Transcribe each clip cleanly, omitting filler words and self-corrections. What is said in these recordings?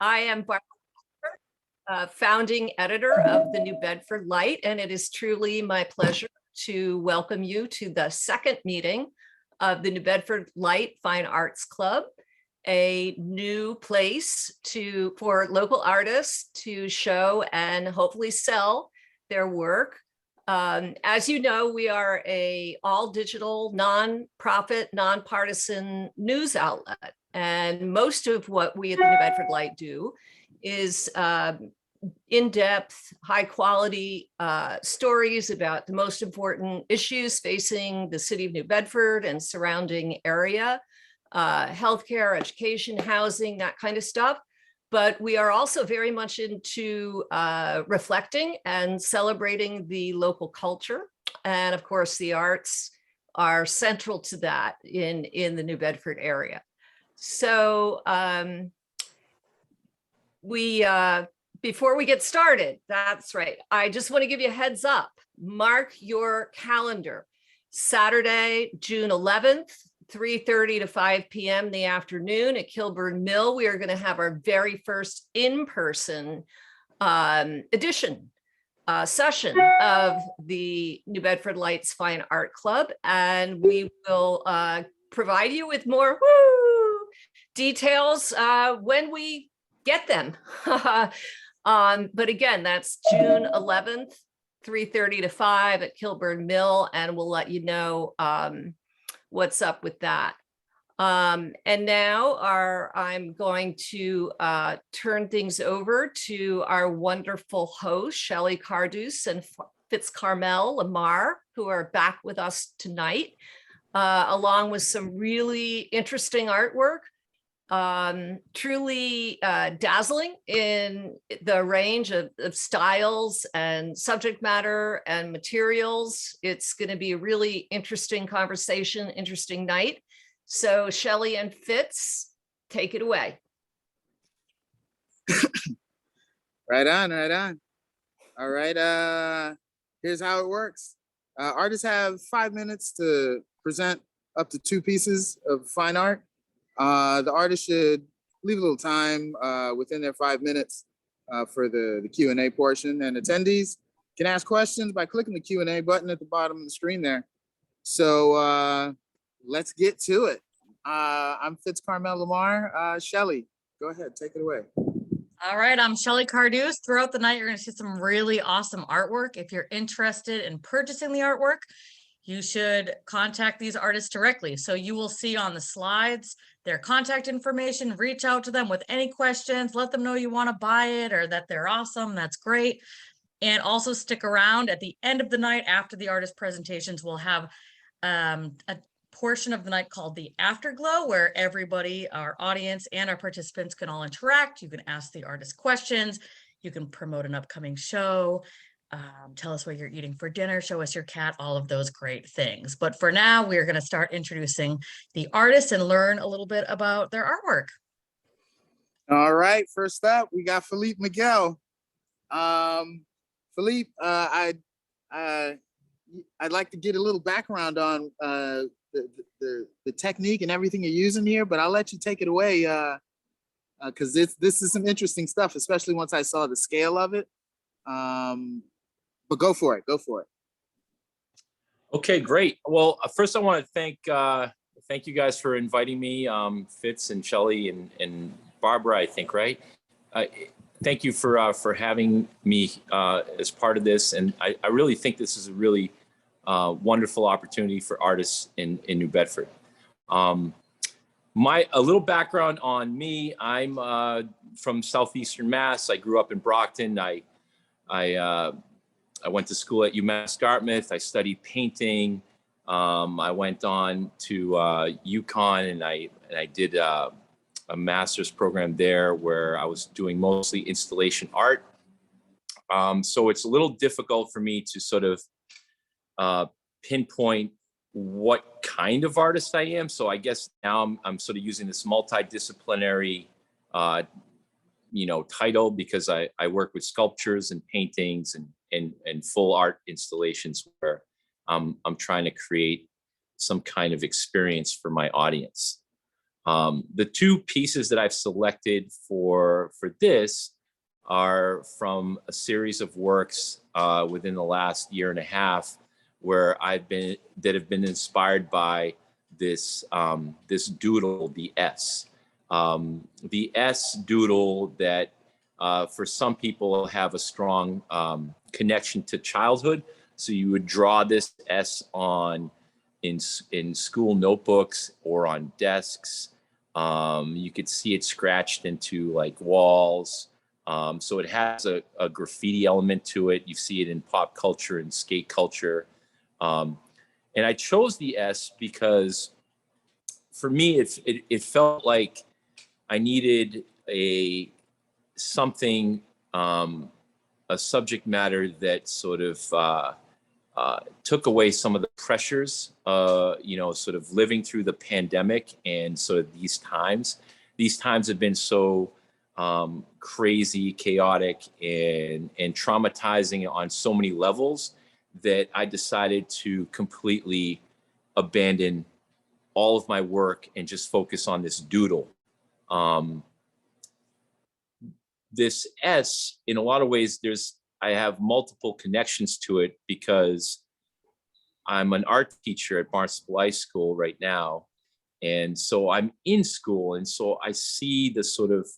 I am Barbara, founding editor of the New Bedford Light, and it is truly my pleasure to welcome you to the second meeting of the New Bedford Light Fine Arts Club, a new place for local artists to show and hopefully sell their work. As you know, we are a all-digital, non-profit, nonpartisan news outlet. And most of what we at the New Bedford Light do is in-depth, high-quality stories about the most important issues facing the city of New Bedford and surrounding area, healthcare, education, housing, that kind of stuff. But we are also very much into reflecting and celebrating the local culture. And of course, the arts are central to that in the New Bedford area. So before we get started, that's right, I just want to give you a heads up. Mark your calendar. Saturday, June 11th, 3:30 to 5 p.m. in the afternoon at Kilburn Mill, we are going to have our very first in-person session of the New Bedford Lights Fine Art Club, and we will provide you with more details when we get them. But again, that's June 11th, 3:30 to 5 at Kilburn Mill, and we'll let you know what's up with that. And now I'm going to turn things over to our wonderful hosts, Shelley Carduce and FitzGerald Lamar, who are back with us tonight, along with some really interesting artwork, truly dazzling in the range of styles and subject matter and materials. It's going to be a really interesting conversation, interesting night. So Shelley and Fitz, take it away. Right on, right on. All right, here's how it works. Artists have 5 minutes to present up to 2 pieces of fine art. The artist should leave a little time within their 5 minutes for the Q&A portion, and attendees can ask questions by clicking the Q&A button at the bottom of the screen there. So let's get to it. I'm FitzGerald Lamar. Shelley, go ahead, take it away. All right, I'm Shelley Carduce. Throughout the night, you're going to see some really awesome artwork. If you're interested in purchasing the artwork, you should contact these artists directly. So you will see on the slides their contact information. Reach out to them with any questions. Let them know you want to buy it or that they're awesome. That's great. And also stick around at the end of the night after the artist presentations. We'll have a portion of the night called the Afterglow, where everybody, our audience and our participants, can all interact. You can ask the artist questions. You can promote an upcoming show. Tell us what you're eating for dinner, show us your cat, all of those great things. But for now, we're going to start introducing the artists and learn a little bit about their artwork. All right, first up, we got Filipe Miguel. Filipe, I'd like to get a little background on the technique and everything you're using here, but I'll let you take it away because this is some interesting stuff, especially once I saw the scale of it. But go for it. Okay, great. Well, first I want to thank you guys for inviting me, Fitz and Shelley and Barbara, I think, right? Thank you for having me as part of this, and I really think this is a really wonderful opportunity for artists in New Bedford. A little background on me: I'm from southeastern Mass. I grew up in Brockton. I went to school at UMass Dartmouth. I studied painting. I went on to UConn and I did a master's program there where I was doing mostly installation art. So it's a little difficult for me to sort of pinpoint what kind of artist I am. So I guess now I'm sort of using this multidisciplinary title because I work with sculptures and paintings and full art installations where I'm trying to create some kind of experience for my audience. The two pieces that I've selected for this are from a series of works within the last year and a half, where have been inspired by this this doodle, the S. The S doodle that for some people have a strong connection to childhood. So you would draw this S on in school notebooks or on desks. You could see it scratched into like walls. So it has a graffiti element to it. You see it in pop culture and skate culture. And I chose the S because for me, it felt like I needed something, a subject matter that sort of took away some of the pressures, sort of living through the pandemic and sort of these times. These times have been so crazy, chaotic, and traumatizing on so many levels that I decided to completely abandon all of my work and just focus on this doodle. This S, in a lot of ways, I have multiple connections to it because I'm an art teacher at Barnstable High School right now. And so I'm in school. And so I see the sort of,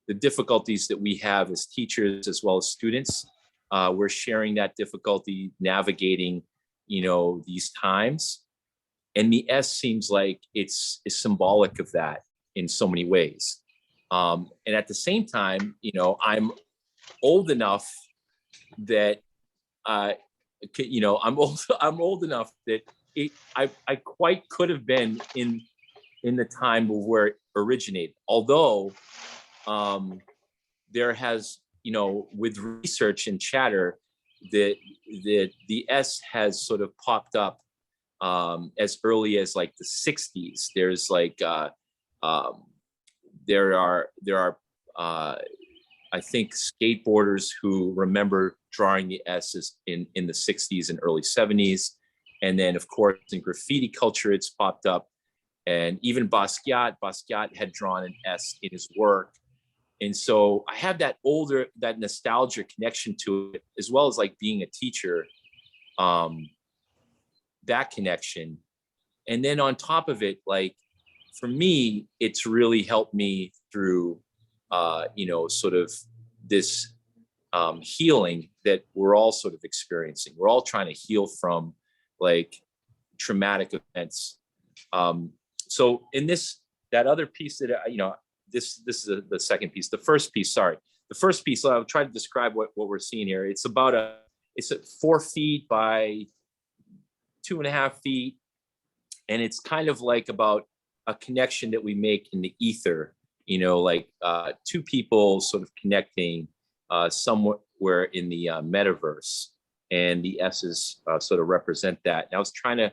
the difficulties that we have as teachers as well as students. We're sharing that difficulty navigating, these times. And the S seems like it's symbolic of that in so many ways. And at the same time, I'm old enough that, I'm old enough that I quite could have been in the time where it originated. Although there has, with research and chatter, that the S has sort of popped up as early as like the 60s. There's like there are I think skateboarders who remember drawing the S's in the 60s and early 70s. And then of course in graffiti culture, it's popped up. And even Basquiat had drawn an S in his work. And so I have that nostalgia connection to it, as well as like being a teacher, that connection. And then on top of it, like for me, it's really helped me through, sort of this healing that we're all sort of experiencing. We're all trying to heal from like traumatic events. So in that other piece that, this is the second piece. The first piece, I'll try to describe what we're seeing here. It's it's at 4 feet by 2.5 feet. And it's kind of like about a connection that we make in the ether, like two people sort of connecting somewhere in the metaverse, and the S's sort of represent that. And I was trying to,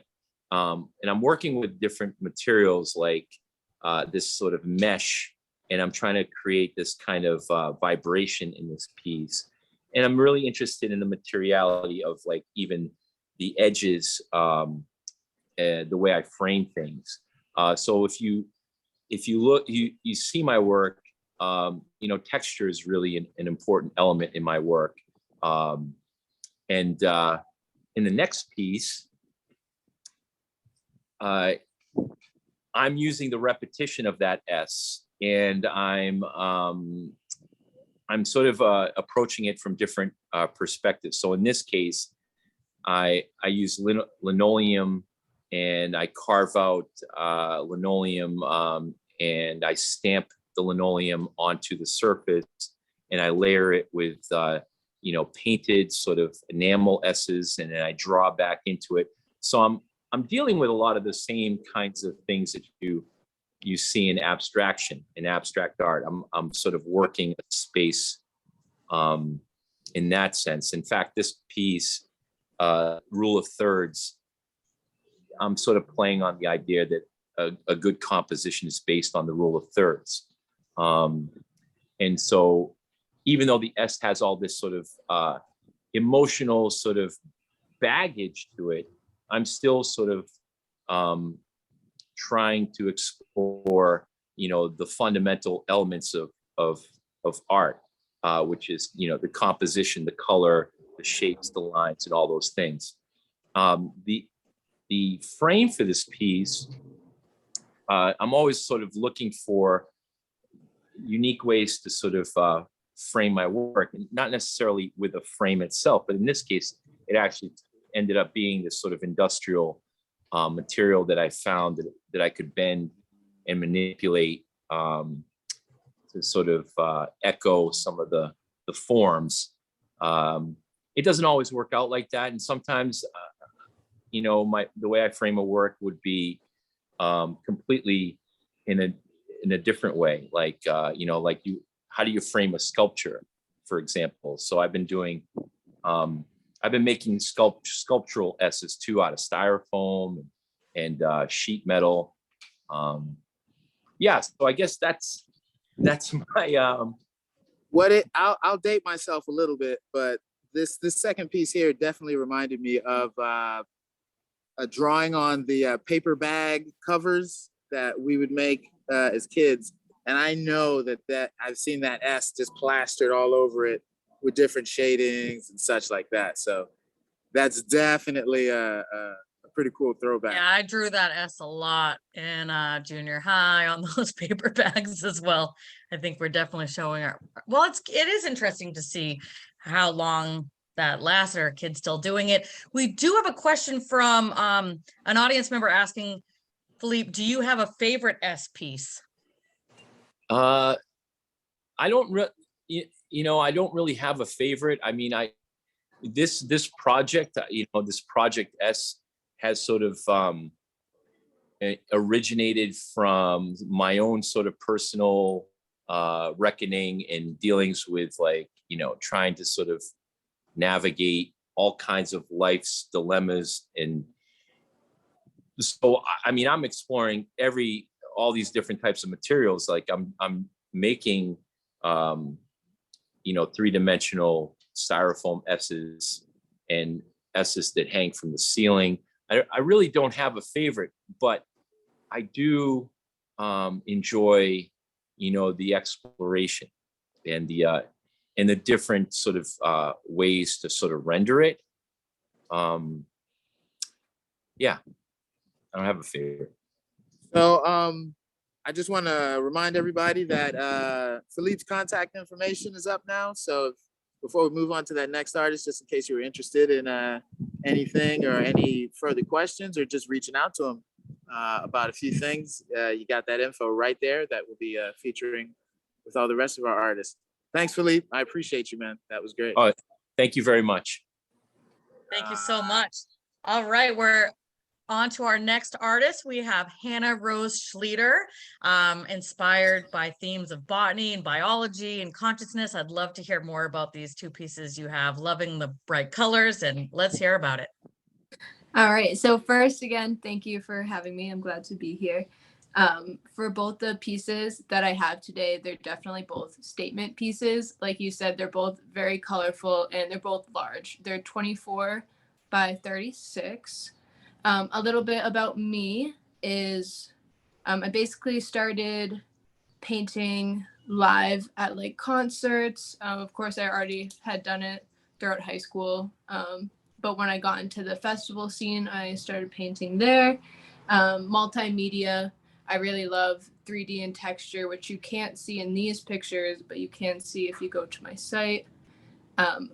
and I'm working with different materials like this sort of mesh, and I'm trying to create this kind of vibration in this piece. And I'm really interested in the materiality of like even the edges, the way I frame things. So if you look, you see my work, texture is really an important element in my work. And in the next piece, I'm using the repetition of that S, and I'm sort of approaching it from different perspectives. So in this case, I use linoleum, and I carve out linoleum, and I stamp the linoleum onto the surface, and I layer it with painted sort of enamel S's, and then I draw back into it. So I'm dealing with a lot of the same kinds of things that you see in abstraction, in abstract art. I'm sort of working a space in that sense. In fact, this piece, Rule of Thirds, I'm sort of playing on the idea that a good composition is based on the rule of thirds. And so even though the S has all this sort of emotional sort of baggage to it, I'm still sort of trying to explore, the fundamental elements of art, which is, the composition, the color, the shapes, the lines, and all those things. The frame for this piece, I'm always sort of looking for unique ways to sort of frame my work, and not necessarily with a frame itself, but in this case, it actually ended up being this sort of industrial material that I found that I could bend and manipulate to sort of echo some of the forms. It doesn't always work out like that, and sometimes, the way I frame a work would be completely in a different way, like how do you frame a sculpture, for example? So I've been making sculptural S's too, out of styrofoam and sheet metal. So I guess that's my I'll date myself a little bit, but this second piece here definitely reminded me of a drawing on the paper bag covers that we would make as kids. And I know that I've seen that S just plastered all over it with different shadings and such like that. So that's definitely a pretty cool throwback. Yeah, I drew that S a lot in junior high on those paper bags as well. I think we're definitely showing it is interesting to see how long that lasts. Are kids still doing it? We do have a question from an audience member asking, Filipe, do you have a favorite S piece? I don't I don't really have a favorite. I mean, this project, this project S has sort of originated from my own sort of personal reckoning and dealings with, like, trying to sort of navigate all kinds of life's dilemmas. And so, I mean, I'm exploring all these different types of materials. Like I'm making, three-dimensional styrofoam S's and S's that hang from the ceiling. I really don't have a favorite, but I do enjoy, the exploration and the different sort of ways to sort of render it. Yeah, I don't have a favorite. So I just want to remind everybody that Filipe's contact information is up now. So before we move on to that next artist, just in case you were interested in anything or any further questions, or just reaching out to him about a few things, you got that info right there that will be featuring with all the rest of our artists. Thanks, Filipe. I appreciate you, man. That was great. Oh, thank you very much. Thank you so much. All right, we're on to our next artist. We have Hannah Rose Schlieder, inspired by themes of botany and biology and consciousness. I'd love to hear more about these two pieces you have. Loving the bright colors, and let's hear about it. All right. So first, again, thank you for having me. I'm glad to be here. For both the pieces that I have today, they're definitely both statement pieces. Like you said, they're both very colorful and they're both large. They're 24 by 36. A little bit about me is I basically started painting live at like concerts. Of course, I already had done it throughout high school. But when I got into the festival scene, I started painting there. Multimedia, I really love 3D and texture, which you can't see in these pictures, but you can see if you go to my site.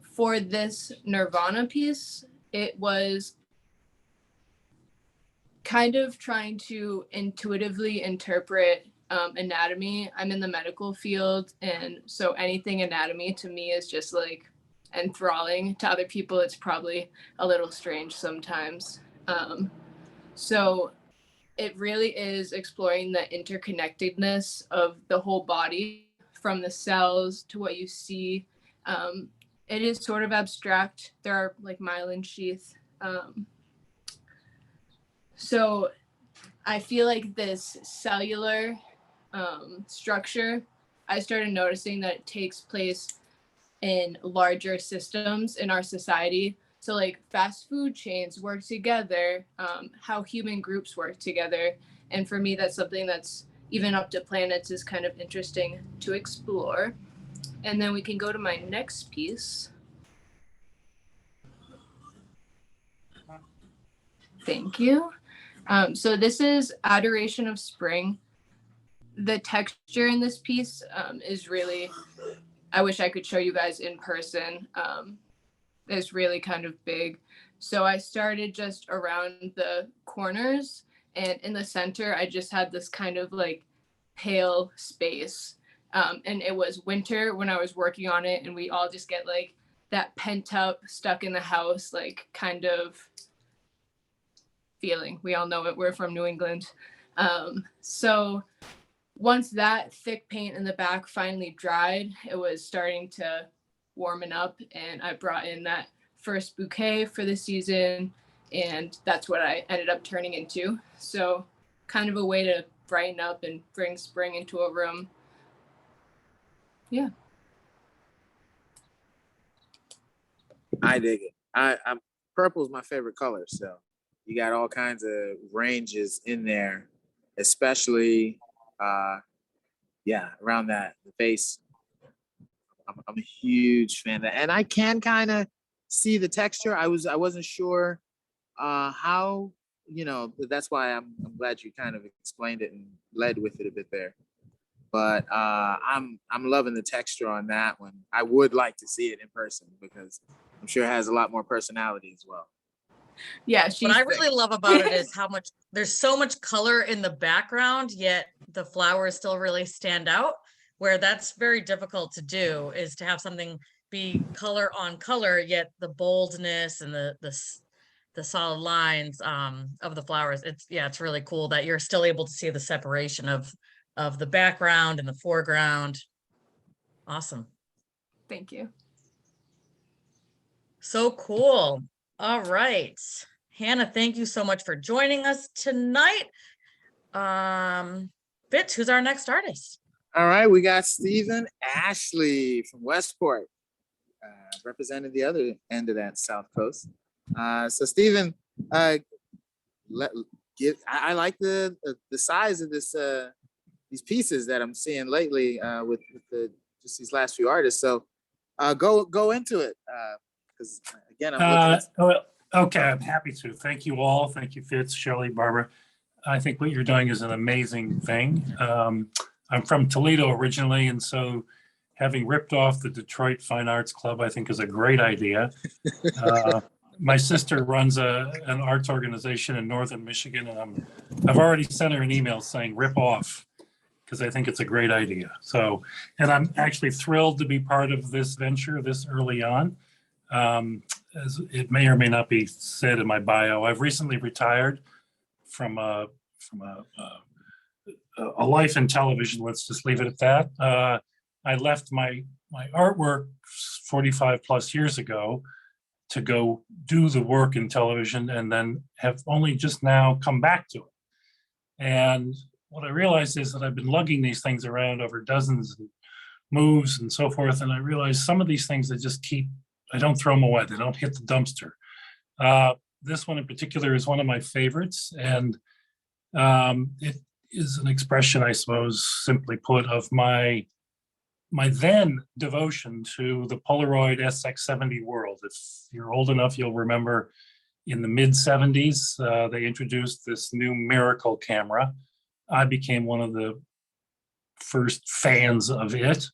For this Nirvana piece, it was kind of trying to intuitively interpret anatomy. I'm in the medical field, and so anything anatomy to me is just like enthralling. To other people, it's probably a little strange sometimes. So it really is exploring the interconnectedness of the whole body, from the cells to what you see. It is sort of abstract. There are like myelin sheath. So I feel like this cellular structure, I started noticing that it takes place in larger systems in our society. So like fast food chains work together, how human groups work together. And for me, that's something that's even up to planets is kind of interesting to explore. And then we can go to my next piece. Thank you. So this is Adoration of Spring. The texture in this piece is really, I wish I could show you guys in person. It's really kind of big. So I started just around the corners, and in the center, I just had this kind of like pale space. And it was winter when I was working on it, and we all just get like that pent up, stuck in the house, like kind of feeling. We all know it. We're from New England. So once that thick paint in the back finally dried, it was starting to warming up, and I brought in that first bouquet for the season, and that's what I ended up turning into. So kind of a way to brighten up and bring spring into a room. Yeah. I dig it. I'm purple is my favorite color, so you got all kinds of ranges in there, especially around that the face. I'm a huge fan of that, and I can kind of see the texture. I wasn't sure how, that's why I'm glad you kind of explained it and led with it a bit there. But I'm loving the texture on that one. I would like to see it in person because I'm sure it has a lot more personality as well. Yeah, What I really love about it is how much there's so much color in the background, yet the flowers still really stand out. Where that's very difficult to do is to have something be color on color, yet the boldness and the solid lines of the flowers. It's really cool that you're still able to see the separation of the background and the foreground. Awesome. Thank you. So cool. All right. Hannah, thank you so much for joining us tonight. Fitz, who's our next artist? All right, we got Stephen Ashley from Westport, representing the other end of that South Coast. So Stephen, I like the size of these pieces that I'm seeing lately with just these last few artists. So go into it because again, I'm looking. Okay, I'm happy to. Thank you all. Thank you, Fitz, Shelley, Barbara. I think what you're doing is an amazing thing. I'm from Toledo originally, and so having ripped off the Detroit Fine Arts Club, I think is a great idea. My sister runs an arts organization in Northern Michigan, and I've already sent her an email saying rip off, because I think it's a great idea. So, and I'm actually thrilled to be part of this venture this early on. As it may or may not be said in my bio, I've recently retired from a life in television. Let's just leave it at that. I left my artwork 45 plus years ago to go do the work in television, and then have only just now come back to it. And what I realized is that I've been lugging these things around over dozens of moves and so forth. And I realized some of these things I don't throw them away. They don't hit the dumpster. This one in particular is one of my favorites. And it is an expression, I suppose, simply put, of my then devotion to the Polaroid SX70 world. If you're old enough, you'll remember in the mid 70s, they introduced this new miracle camera. I became one of the first fans of it,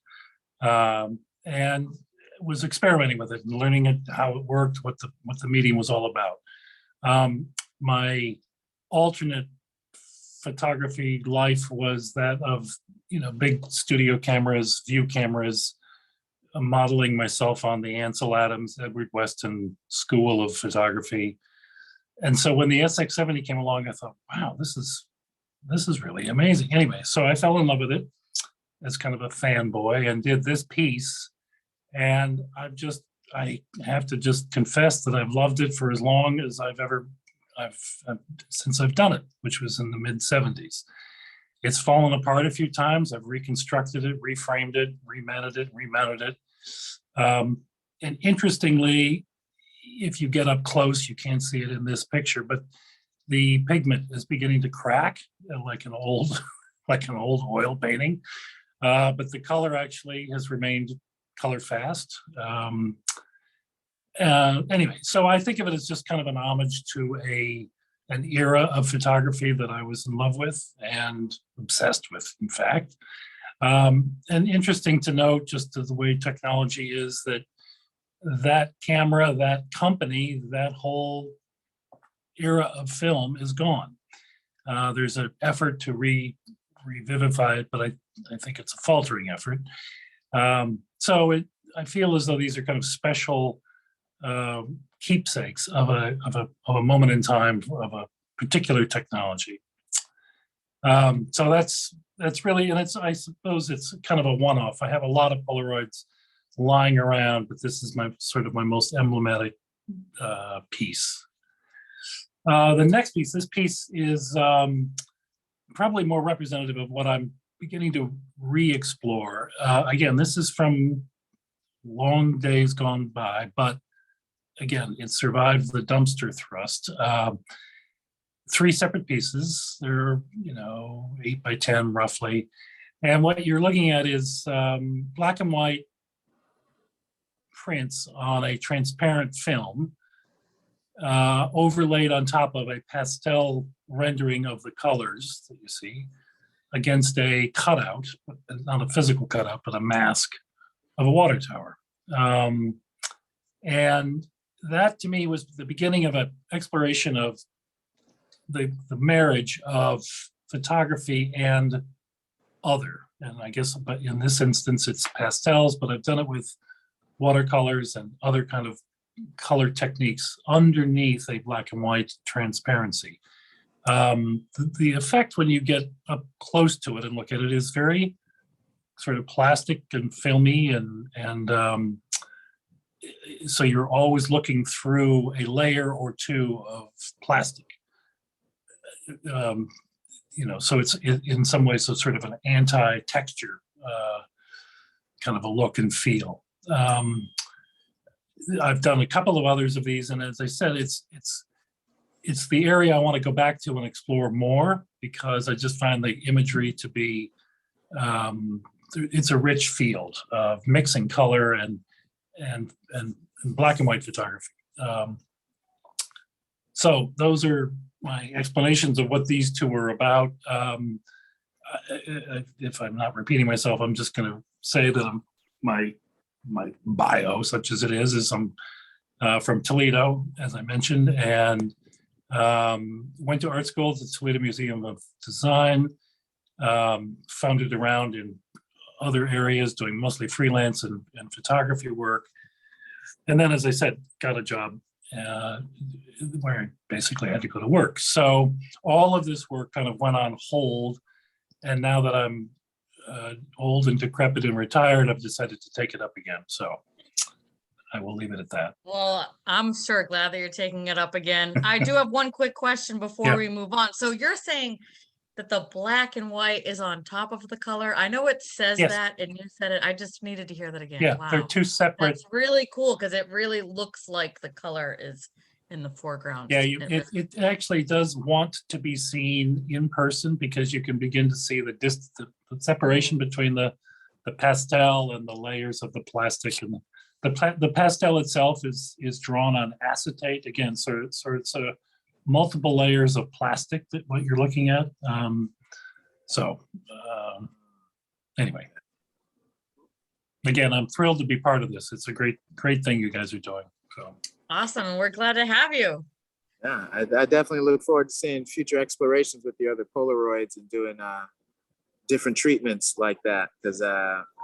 and was experimenting with it and learning how it worked, what the medium was all about. My alternate photography life was that of big studio cameras, view cameras, modeling myself on the Ansel Adams, Edward Weston School of Photography. And so when the SX70 came along, I thought, wow, this is really amazing. Anyway, so I fell in love with it as kind of a fanboy and did this piece. And I have to just confess that I've loved it for as long as since I've done it, which was in the mid 70s. It's fallen apart a few times. I've reconstructed it, reframed it, remounted it. And interestingly, if you get up close, you can't see it in this picture, but the pigment is beginning to crack like an old, like an old oil painting. But the color actually has remained color fast. Anyway, so I think of it as just kind of an homage to an era of photography that I was in love with and obsessed with, in fact. And interesting to note, just the way technology is, that camera, that company, that whole era of film is gone. There's an effort to revivify it, but I think it's a faltering effort. So I feel as though these are kind of special keepsakes of a moment in time of a particular technology. So that's really, and I suppose it's kind of a one-off. I have a lot of Polaroids lying around, but this is my most emblematic piece. The next piece, this piece is probably more representative of what I'm beginning to re-explore. Again, this is from long days gone by, but again, it survived the dumpster thrust. 3 separate pieces. They're 8 by 10 roughly, and what you're looking at is black and white prints on a transparent film, overlaid on top of a pastel rendering of the colors that you see against a cutout, not a physical cutout, but a mask of a water tower. And that to me was the beginning of an exploration of the marriage of photography and other. And I guess, but in this instance, it's pastels, but I've done it with watercolors and other kind of color techniques underneath a black and white transparency. The effect when you get up close to it and look at it is very sort of plastic and filmy, and so you're always looking through a layer or two of plastic. So it's in some ways a sort of an anti-texture kind of a look and feel. I've done a couple of others of these, and as I said, it's the area I want to go back to and explore more, because I just find the imagery to be it's a rich field of mixing color and black and white photography. So those are my explanations of what these two were about. If I'm not repeating myself, I'm just going to say that my bio, such as it is I'm from Toledo, as I mentioned, and went to art school at the Toledo Museum of Design, founded around in other areas, doing mostly freelance and photography work. And then, as I said, got a job where I basically had to go to work. So all of this work kind of went on hold. And now that I'm old and decrepit and retired, I've decided to take it up again. So I will leave it at that. Well, I'm sure glad that you're taking it up again. I do have one quick question before we move on. So you're saying that the black and white is on top of the color? I know it says that, and you said it. I just needed to hear that again. Yeah, wow. They're two separate. That's really cool, because it really looks like the color is in the foreground. Yeah, it actually does want to be seen in person, because you can begin to see the separation between the pastel and the layers of the plastic, and the pastel itself is drawn on acetate again, so it's a multiple layers of plastic that what you're looking at. Anyway, again, I'm thrilled to be part of this. It's a great thing you guys are doing. So awesome, and we're glad to have you. Yeah, I definitely look forward to seeing future explorations with the other Polaroids and doing different treatments like that, because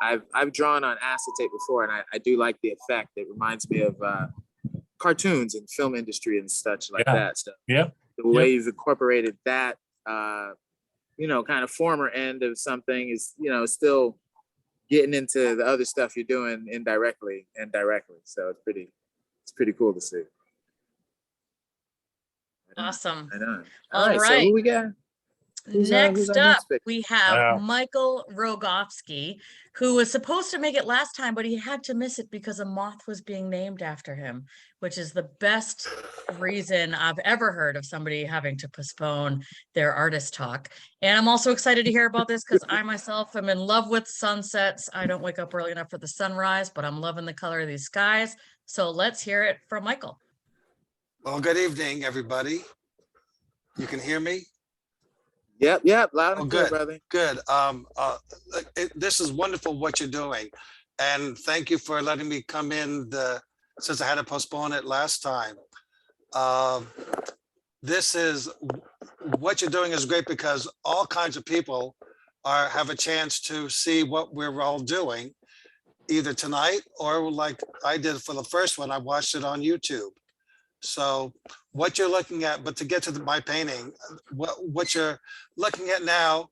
I've drawn on acetate before, and I do like the effect. It reminds me of cartoons and film industry and such like that. So the way you've incorporated that, kind of former end of something is, still getting into the other stuff you're doing indirectly and directly. So it's pretty cool to see. Awesome. Right on. All right. So who we got? Who's Next our up, next pick? we have Wow. Michael Rogovsky, who was supposed to make it last time, but he had to miss it because a moth was being named after him, which is the best reason I've ever heard of somebody having to postpone their artist talk. And I'm also excited to hear about this because I myself am in love with sunsets. I don't wake up early enough for the sunrise, but I'm loving the color of these skies. So let's hear it from Michael. Well, good evening, everybody. You can hear me? Yep, loud Oh, and clear, good. brother. Good. This is wonderful what you're doing. And thank you for letting me come in since I had to postpone it last time. What you're doing is great because all kinds of people have a chance to see what we're all doing, either tonight or like I did for the first one, I watched it on YouTube. So what you're looking at, but to get to my painting, what you're looking at now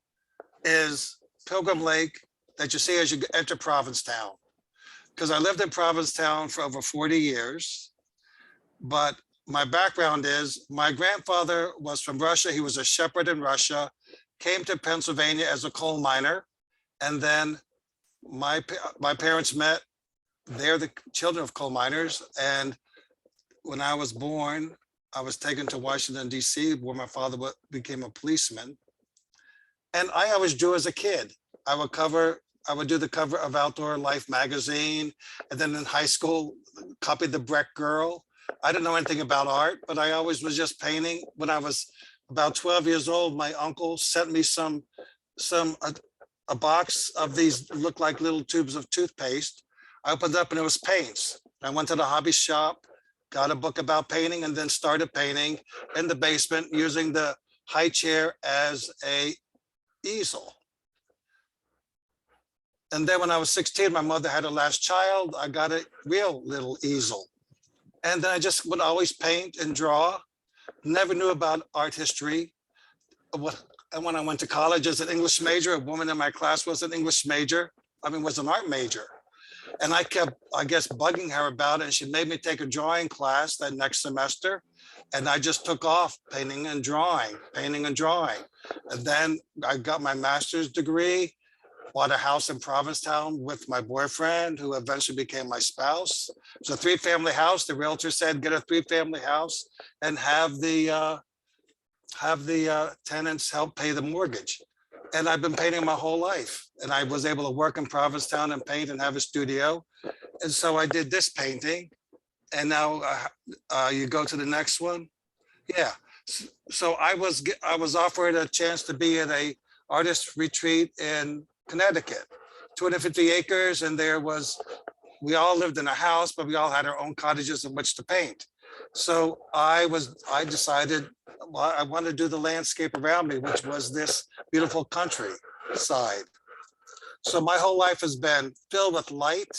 is Pilgrim Lake that you see as you enter Provincetown. Because I lived in Provincetown for over 40 years, but my background is my grandfather was from Russia. He was a shepherd in Russia, came to Pennsylvania as a coal miner. And then my parents met. They're the children of coal miners. And when I was born, I was taken to Washington, D.C., where my father became a policeman. And I always drew as a kid. I would do the cover of Outdoor Life magazine. And then in high school, copied the Breck Girl. I didn't know anything about art, but I always was just painting. When I was about 12 years old, my uncle sent me a box of these looked like little tubes of toothpaste. I opened up and it was paints. I went to the hobby shop, got a book about painting, and then started painting in the basement using the high chair as a easel. And then when I was 16, my mother had her last child. I got a real little easel. And then I just would always paint and draw. Never knew about art history. And when I went to college as an English major, a woman in my class was an English major. Was an art major. And I kept, I guess, bugging her about it. And she made me take a drawing class that next semester. And I just took off painting and drawing. And then I got my master's degree, bought a house in Provincetown with my boyfriend, who eventually became my spouse. It's a 3-family house. The realtor said, get a 3-family house and have the tenants help pay the mortgage. And I've been painting my whole life. And I was able to work in Provincetown and paint and have a studio. And so I did this painting. And now you go to the next one. Yeah. So I was offered a chance to be at a artist retreat in Connecticut, 250 acres. And we all lived in a house, but we all had our own cottages in which to paint. So I decided, well, I want to do the landscape around me, which was this beautiful countryside. So my whole life has been filled with light.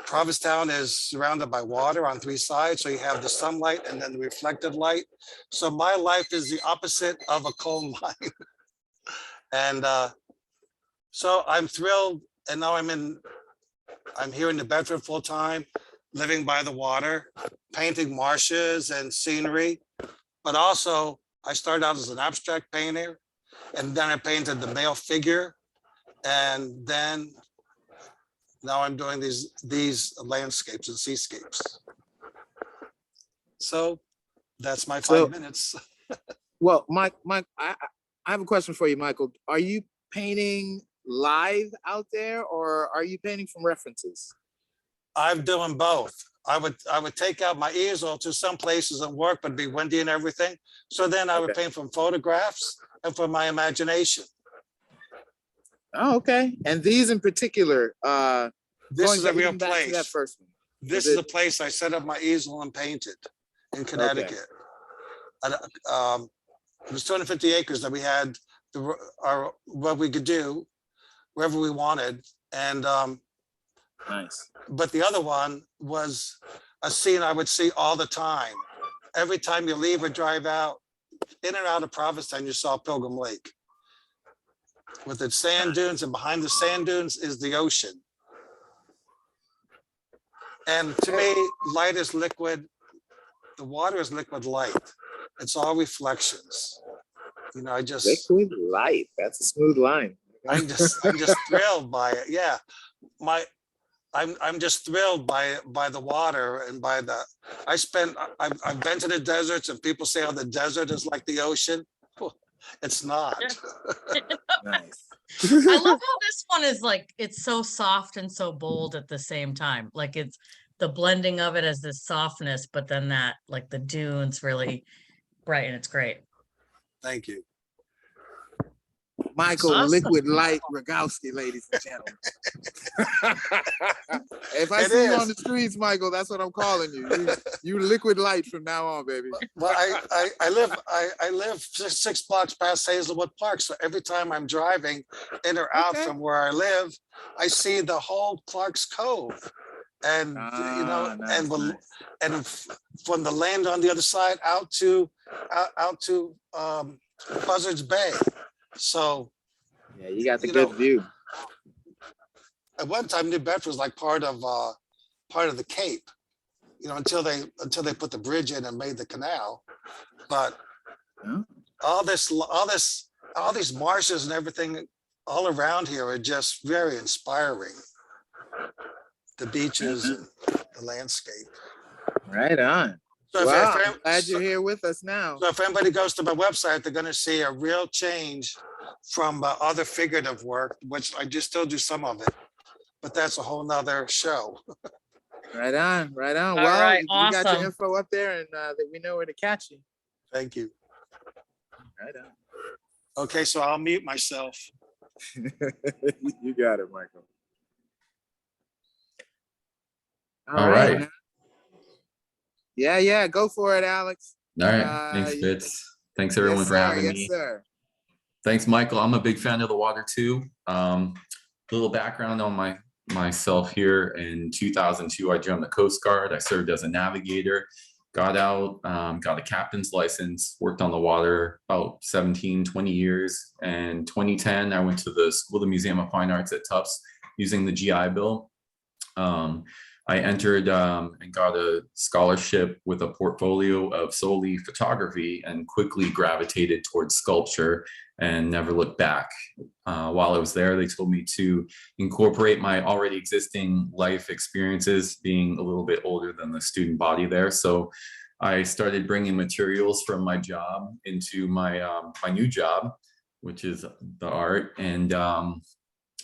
Provincetown is surrounded by water on 3 sides. So you have the sunlight and then the reflected light. So my life is the opposite of a coal mine. And so I'm thrilled. And now I'm here in New Bedford full time, living by the water, painting marshes and scenery. But also I started out as an abstract painter, and then I painted the male figure. And then now I'm doing these landscapes and seascapes. So that's my 5 minutes. Well, Mike, I have a question for you, Michael. Are you painting live out there, or are you painting from references? I'm doing both. I would take out my easel to some places and work, but it'd be windy and everything. So then I would paint from photographs and from my imagination. Oh, okay. And these in particular, This is a real back to that place. first one. This is the place I set up my easel and painted in Connecticut. It was 250 acres that we had what we could do wherever we wanted. And nice. But the other one was a scene I would see all the time. Every time you leave or drive out, in and out of Provincetown, you saw Pilgrim Lake with its sand dunes, and behind the sand dunes is the ocean. And to me, light is liquid. The water is liquid light. It's all reflections. You know, I just, Liquid light. That's a smooth line. I'm just thrilled by it. Yeah. I'm just thrilled by the water and by the, I've been to the deserts and people say, oh, the desert is like the ocean. Well, it's not. Nice. I love how this one is like, it's so soft and so bold at the same time. Like it's the blending of it as this softness, but then that like the dunes really bright and it's great. Thank you. Michael Awesome. Liquid Light Rogovsky, ladies and gentlemen. If I It see you on is. the streets, Michael, that's what I'm calling you. You Liquid Light from now on, baby. Well, I live 6 blocks past Hazelwood Park, so every time I'm driving in or out Okay. from where I live, I see the whole Clark's Cove, and you know, Nice, nice. and from the land on the other side out to Buzzards Bay. So Yeah, you got the you good know, view. at one time, New Bedford was like part of the Cape, you know, until they put the bridge in and made the canal. But Yeah. all these marshes and everything all around here are just very inspiring. The beaches and the landscape. Right on. So Wow, if, I'm glad you're here with us now. so if anybody goes to my website, they're going to see a real change from other figurative work, which I just still do some of it, but that's a whole nother show. Right on, right on. All Well, right, you got your awesome. info up there, and that we know where to catch you. Thank you. Right on. Okay, so I'll mute myself. You got it, Michael. All right. man. Yeah, go for it, Alex. All right. Thanks, you- Fitz. Thanks everyone for having yes, me. sir. Thanks, Michael. I'm a big fan of the water too. Little background on myself here. In 2002, I joined the Coast Guard. I served as a navigator, got out, got a captain's license, worked on the water about 17, 20 years. And 2010, I went to the School of the Museum of Fine Arts at Tufts using the GI Bill. I entered and got a scholarship with a portfolio of solely photography and quickly gravitated towards sculpture and never looked back. While I was there, they told me to incorporate my already existing life experiences, being a little bit older than the student body there. So I started bringing materials from my job into my my new job, which is the art, and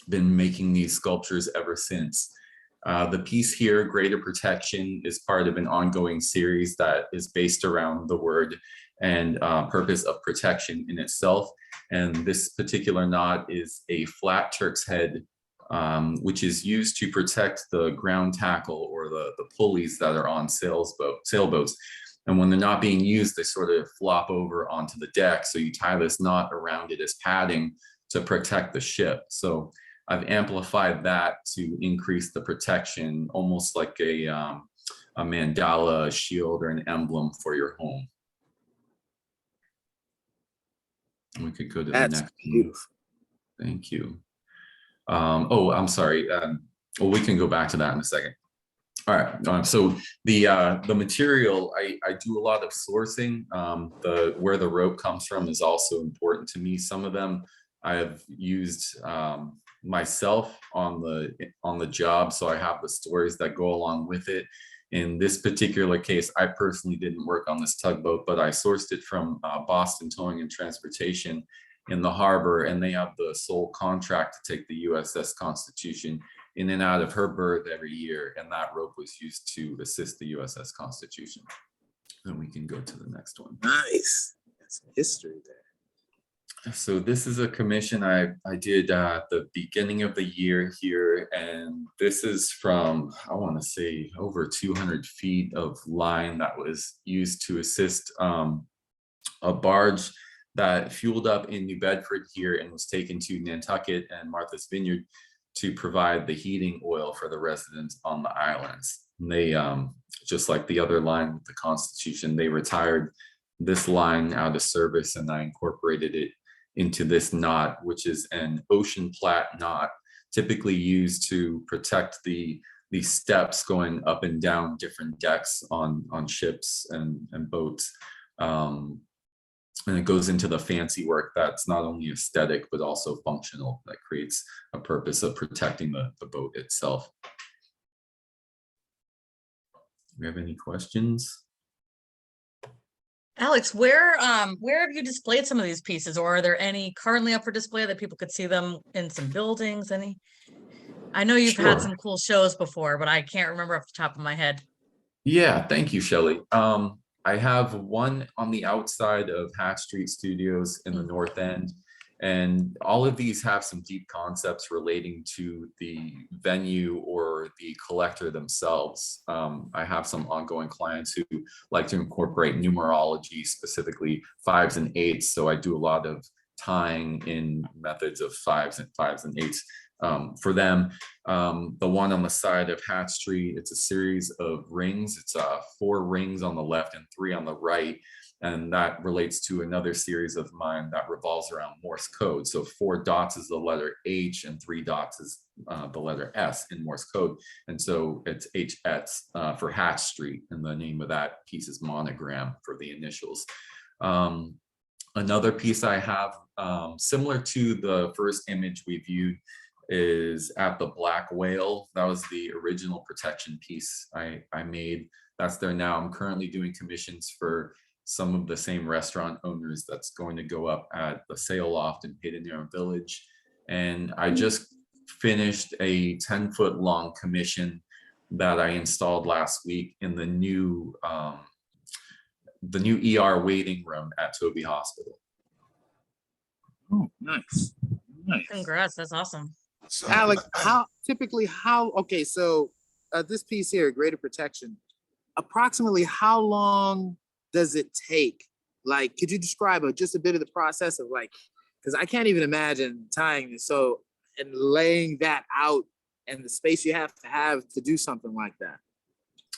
been making these sculptures ever since. The piece here, Greater Protection, is part of an ongoing series that is based around the word and purpose of protection in itself. And this particular knot is a flat Turk's head, which is used to protect the ground tackle or the pulleys that are on sailboats. And when they're not being used, they sort of flop over onto the deck. So you tie this knot around it as padding to protect the ship. So I've amplified that to increase the protection, almost like a mandala, a shield, or an emblem for your home. We could go to the next one. Thank you. Oh, I'm sorry. Well, we can go back to that in a second. All right. So the material, I do a lot of sourcing. Where the rope comes from is also important to me. Some of them I have used myself on the job, so I have the stories that go along with it. In this particular case, I personally didn't work on this tugboat, but I sourced it from Boston Towing and Transportation in the harbor, and they have the sole contract to take the USS Constitution in and out of her berth every year, and that rope was used to assist the USS Constitution. Then we can go to the next one. Nice. That's some history there. So this is a commission I did at the beginning of the year here, and this is from, I want to say, over 200 feet of line that was used to assist a barge that fueled up in New Bedford here and was taken to Nantucket and Martha's Vineyard to provide the heating oil for the residents on the islands. And they, just like the other line with the Constitution, they retired this line out of service, and I incorporated it into this knot, which is an ocean plat knot, typically used to protect the steps going up and down different decks on ships and boats. And it goes into the fancy work that's not only aesthetic, but also functional, that creates a purpose of protecting the boat itself. Do we have any questions? Alex, where have you displayed some of these pieces, or are there any currently up for display that people could see them in some buildings? Any? I know you've had Sure. some cool shows before, but I can't remember off the top of my head. Yeah, thank you, Shelley. I have one on the outside of Hatch Street Studios in the North End, and all of these have some deep concepts relating to the venue or the collector themselves. I have some ongoing clients who like to incorporate numerology, specifically 5s and 8s. So I do a lot of tying in methods of 5s and 8s. For them, the one on the side of Hatch Street, it's a series of rings. It's 4 rings on the left and 3 on the right. And that relates to another series of mine that revolves around Morse code. So 4 dots is the letter H and 3 dots is the letter S in Morse code. And so it's HS for Hatch Street. And the name of that piece is monogram for the initials. Another piece I have, similar to the first image we viewed, is at the Black Whale. That was the original protection piece I made. That's there now. I'm currently doing commissions for some of the same restaurant owners that's going to go up at the Sail Loft in Hayden Village. And I just finished a 10-foot long commission that I installed last week in the new ER waiting room at Toby Hospital. Oh, nice. Nice. Congrats, that's awesome. So, Alex, okay, so this piece here, greater protection, approximately how long does it take? Like, could you describe just a bit of the process of, like, because I can't even imagine tying this, so, and laying that out and the space you have to do something like that.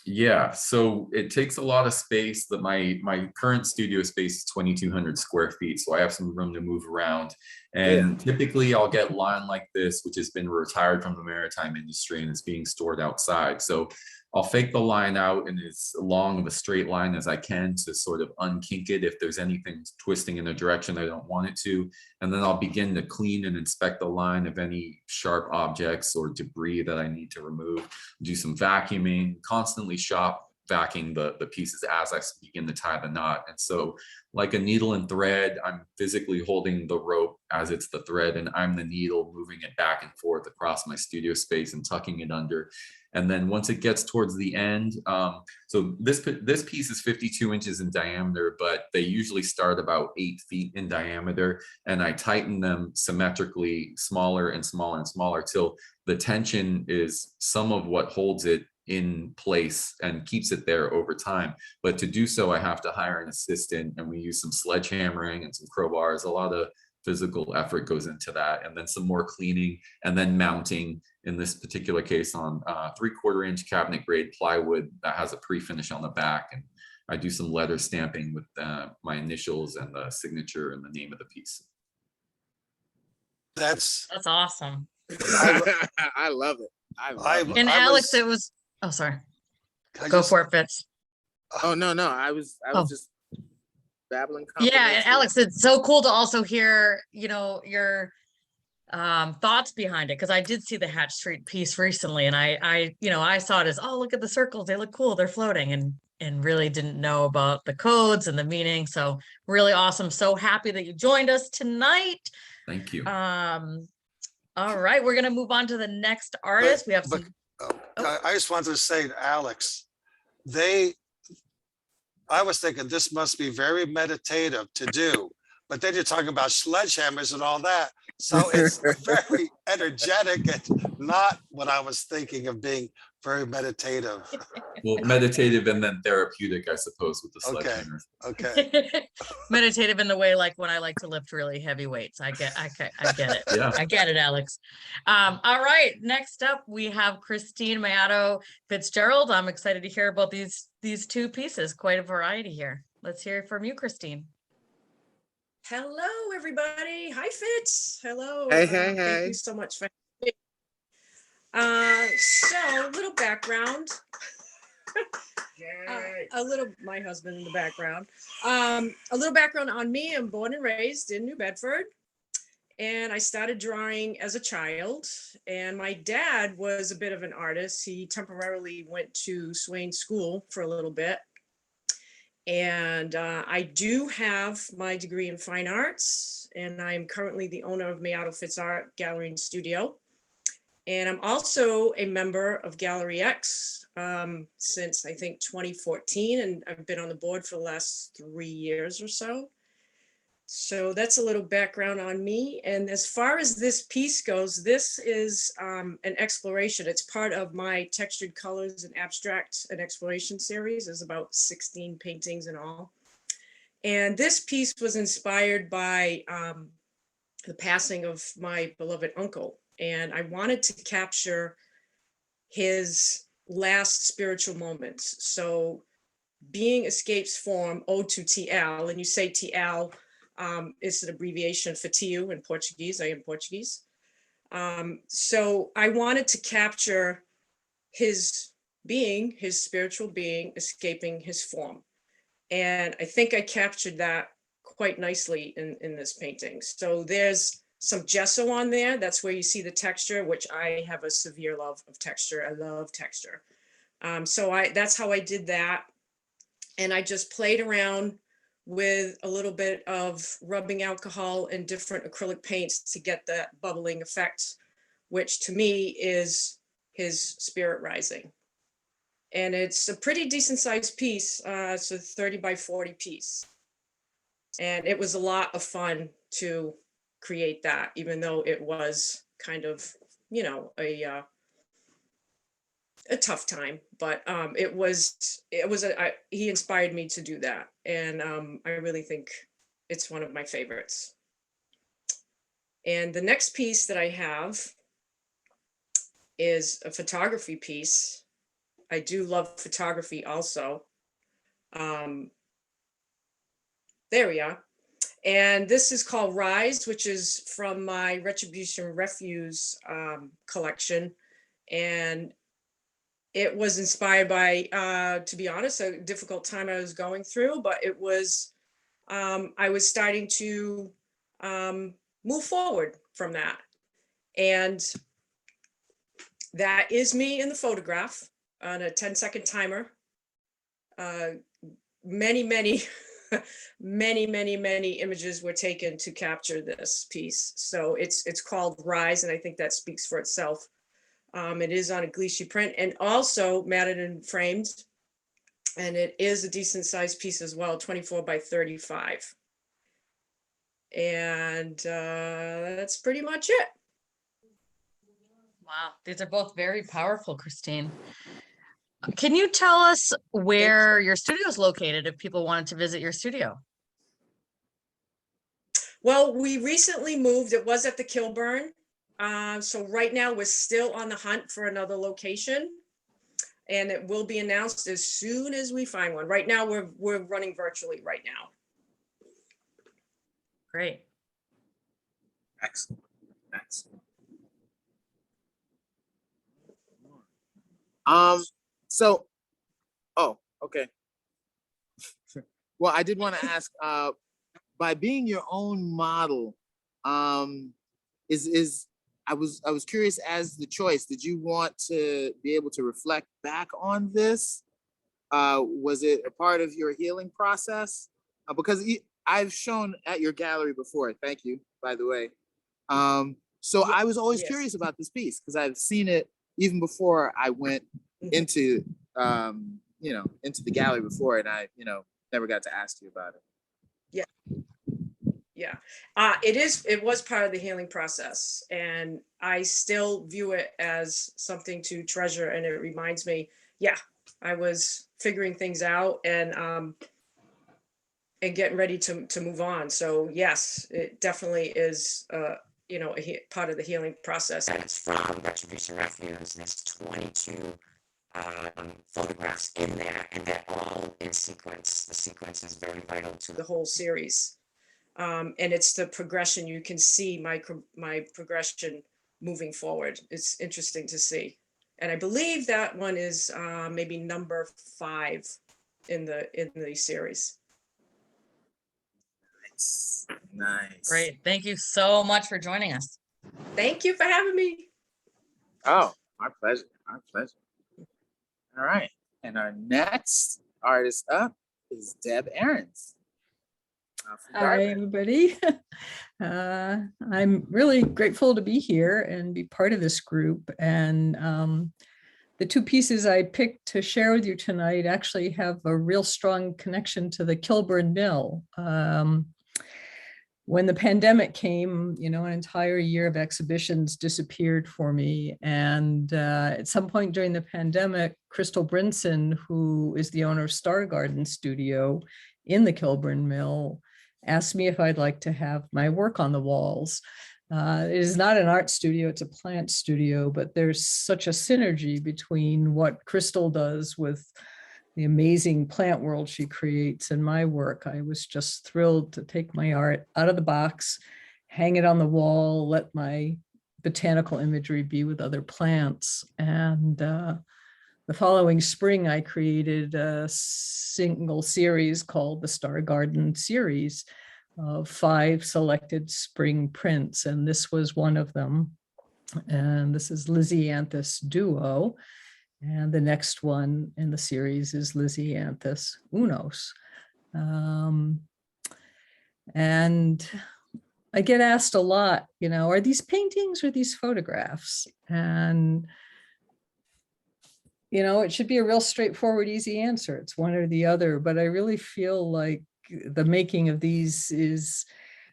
Yeah, so it takes a lot of space. That my current studio space is 2,200 square feet, so I have some room to move around. And typically I'll get line like this, which has been retired from the maritime industry and is being stored outside. So I'll fake the line out in as long of a straight line as I can to sort of unkink it if there's anything twisting in a direction I don't want it to. And then I'll begin to clean and inspect the line of any sharp objects or debris that I need to remove, do some vacuuming, constantly shop vacuuming the pieces as I begin to tie the knot. And so, like a needle and thread, I'm physically holding the rope as it's the thread, and I'm the needle moving it back and forth across my studio space and tucking it under. And then once it gets towards the end, so this piece is 52 inches in diameter, but they usually start about 8 feet in diameter, and I tighten them symmetrically, smaller and smaller and smaller, till the tension is some of what holds it in place and keeps it there over time. But to do so, I have to hire an assistant, and we use some sledgehammering and some crowbars. A lot of physical effort goes into that, and then some more cleaning, and then mounting, in this particular case on 3/4 inch cabinet grade plywood that has a pre-finish on the back. And I do some letter stamping with my initials and the signature and the name of the piece. that's, awesome. I love it. And Alex, it was, oh, sorry. Go for it, Fitz. Oh, no, I was just babbling. Yeah, and Alex, it's so cool to also hear, your thoughts behind it, because I did see the Hatch Street piece recently, and I saw it as, oh, look at the circles, they look cool, they're floating, and really didn't know about the codes and the meaning. So really awesome. So happy that you joined us tonight. Thank you. All right, we're gonna move on to the next artist. We have some. I just wanted to say to Alex, I was thinking this must be very meditative to do, but then you're talking about sledgehammers and all that. So it's very energetic and not what I was thinking of being very meditative. Well, meditative and then therapeutic, I suppose, with the sledgehammer. Okay. Meditative in the way, like when I like to lift really heavy weights. I get it. Yeah. I get it, Alex. All right, next up we have Christine Maiato FitzGerald. I'm excited to hear about these 2 pieces. Quite a variety here. Let's hear from you, Christine. Hello, everybody. Hi, Fitz. Hello. Hey. Thank you so much for having me. So, a little background. My husband in the background. A little background on me. I'm born and raised in New Bedford. And I started drawing as a child. And my dad was a bit of an artist. He temporarily went to Swain School for a little bit. And I do have my degree in fine arts. And I'm currently the owner of Maiato Art Gallery and Studio. And I'm also a member of Gallery X since I think 2014, and I've been on the board for the last 3 years or so. So that's a little background on me. And as far as this piece goes, this is an exploration. It's part of my Textured Colors and Abstract and Exploration series. There's about 16 paintings in all. And this piece was inspired by the passing of my beloved uncle. And I wanted to capture his last spiritual moments. So being escapes form, ode to TL, and you say TL, it's an abbreviation for Tio in Portuguese. I am Portuguese. So I wanted to capture his being, his spiritual being, escaping his form. And I think I captured that quite nicely in this painting. So there's some gesso on there. That's where you see the texture, which I have a severe love of texture. I love texture. So that's how I did that. And I just played around with a little bit of rubbing alcohol and different acrylic paints to get that bubbling effect, which to me is his spirit rising. And it's a pretty decent sized piece. It's a 30 by 40 piece. And it was a lot of fun to create that, even though it was kind of, you know, a tough time, but he inspired me to do that. And I really think it's one of my favorites. And the next piece that I have is a photography piece. I do love photography also. There we are. And this is called Rise, which is from my Retribution Refuse collection. And it was inspired by, to be honest, a difficult time I was going through, but it was, I was starting to move forward from that. And that is me in the photograph on a 10-second timer. Many images were taken to capture this piece. So it's called Rise, and I think that speaks for itself. It is on a Gleeshy print and also matted and framed. And it is a decent sized piece as well, 24 by 35. And that's pretty much it. Wow, these are both very powerful, Christine. Can you tell us where your studio is located if people wanted to visit your studio? Well, we recently moved. It was at the Kilburn. So right now we're still on the hunt for another location, and it will be announced as soon as we find one. Right now we're running virtually right now. Great. Excellent. Excellent. So, oh, okay. Well, I did want to ask, by being your own model, I was curious as the choice, did you want to be able to reflect back on this? Was it a part of your healing process? Because I've shown at your gallery before, thank you, by the way. So I was always curious about this piece because I've seen it even before I went into, into the gallery before, and I, never got to ask you about it. Yeah, it was part of the healing process, and I still view it as something to treasure. And it reminds me, I was figuring things out and getting ready to move on. So yes, it definitely is, part of the healing process. And it's from Retribution Refuse. There's 22 photographs in there, and they're all in sequence. The sequence is very vital to the whole series. And it's the progression. You can see my progression moving forward. It's interesting to see. And I believe that one is maybe number 5 in the series. Nice. Nice. Great. Thank you so much for joining us. Thank you for having me. Oh, my pleasure. My pleasure. All right. And our next artist up is Deb Ehrens. From Hi, Dartmouth. everybody. I'm really grateful to be here and be part of this group. And the 2 pieces I picked to share with you tonight actually have a real strong connection to the Kilburn Mill. When the pandemic came, an entire year of exhibitions disappeared for me. And at some point during the pandemic, Crystal Brinson, who is the owner of Star Garden Studio in the Kilburn Mill, asked me if I'd like to have my work on the walls. It is not an art studio, it's a plant studio, but there's such a synergy between what Crystal does with the amazing plant world she creates and my work. I was just thrilled to take my art out of the box, hang it on the wall, let my botanical imagery be with other plants. And the following spring, I created a single series called the Star Garden series of 5 selected spring prints. And this was one of them. And this is Lisianthus duo. And the next one in the series is Lisianthus unos. And I get asked a lot, are these paintings or these photographs? And, it should be a real straightforward, easy answer. It's one or the other, but I really feel like the making of these is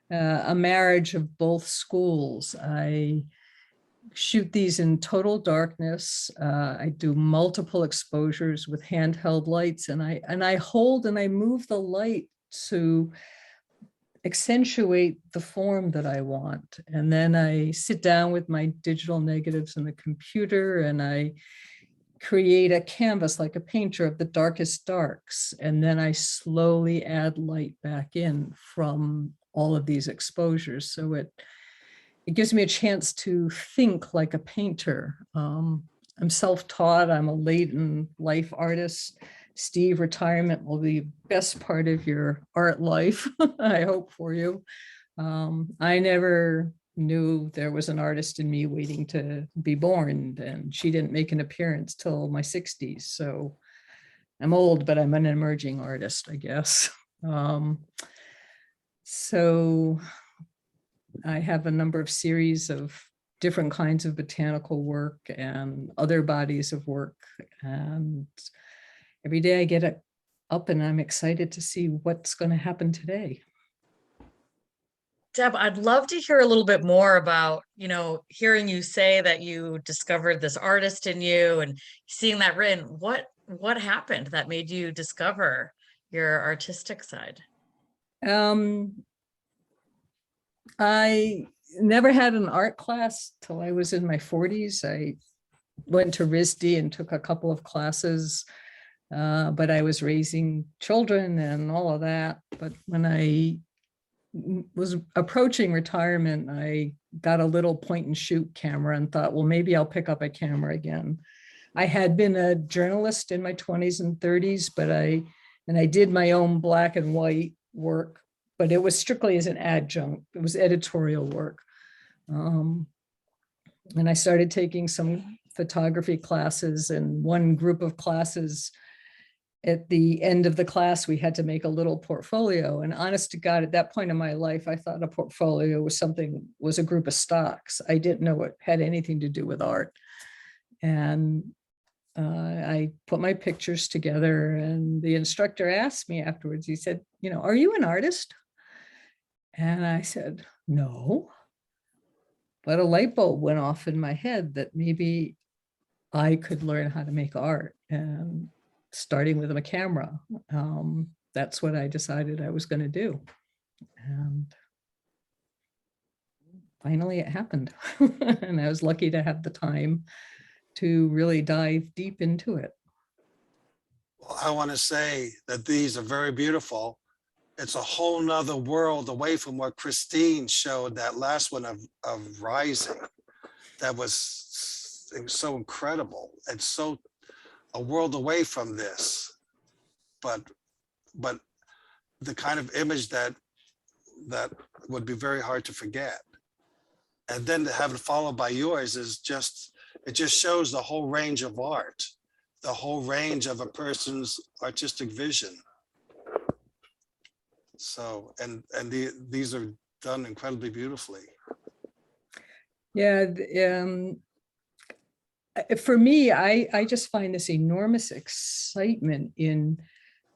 a marriage of both schools. I shoot these in total darkness. I do multiple exposures with handheld lights, and I hold and I move the light to accentuate the form that I want. And then I sit down with my digital negatives in the computer and I create a canvas like a painter of the darkest darks. And then I slowly add light back in from all of these exposures. So it gives me a chance to think like a painter. I'm self-taught, I'm a late in life artist. Steve, retirement will be the best part of your art life, I hope for you. I never knew there was an artist in me waiting to be born, and she didn't make an appearance till my 60s. So I'm old, but I'm an emerging artist, I guess. So I have a number of series of different kinds of botanical work and other bodies of work. And every day I get up and I'm excited to see what's going to happen today. Deb, I'd love to hear a little bit more about, hearing you say that you discovered this artist in you and seeing that written. What happened that made you discover your artistic side? I never had an art class till I was in my 40s. I went to RISD and took a couple of classes, but I was raising children and all of that. But when I was approaching retirement, I got a little point and shoot camera and thought, well, maybe I'll pick up a camera again. I had been a journalist in my 20s and 30s, but I did my own black and white work, but it was strictly as an adjunct. It was editorial work. And I started taking some photography classes, and one group of classes, at the end of the class, we had to make a little portfolio. And honest to God, at that point in my life, I thought a portfolio was a group of stocks. I didn't know it had anything to do with art. And I put my pictures together, and the instructor asked me afterwards, he said, are you an artist? And I said, no. But a light bulb went off in my head that maybe I could learn how to make art, and starting with a camera. That's what I decided I was going to do. And finally it happened. And I was lucky to have the time to really dive deep into it. Well, I want to say that these are very beautiful. It's a whole nother world away from what Christine showed, that last one of Rising. That was so incredible and so a world away from this, but the kind of image that would be very hard to forget. And then to have it followed by yours is it just shows the whole range of art, the whole range of a person's artistic vision. So, these are done incredibly beautifully. Yeah, for me, I just find this enormous excitement in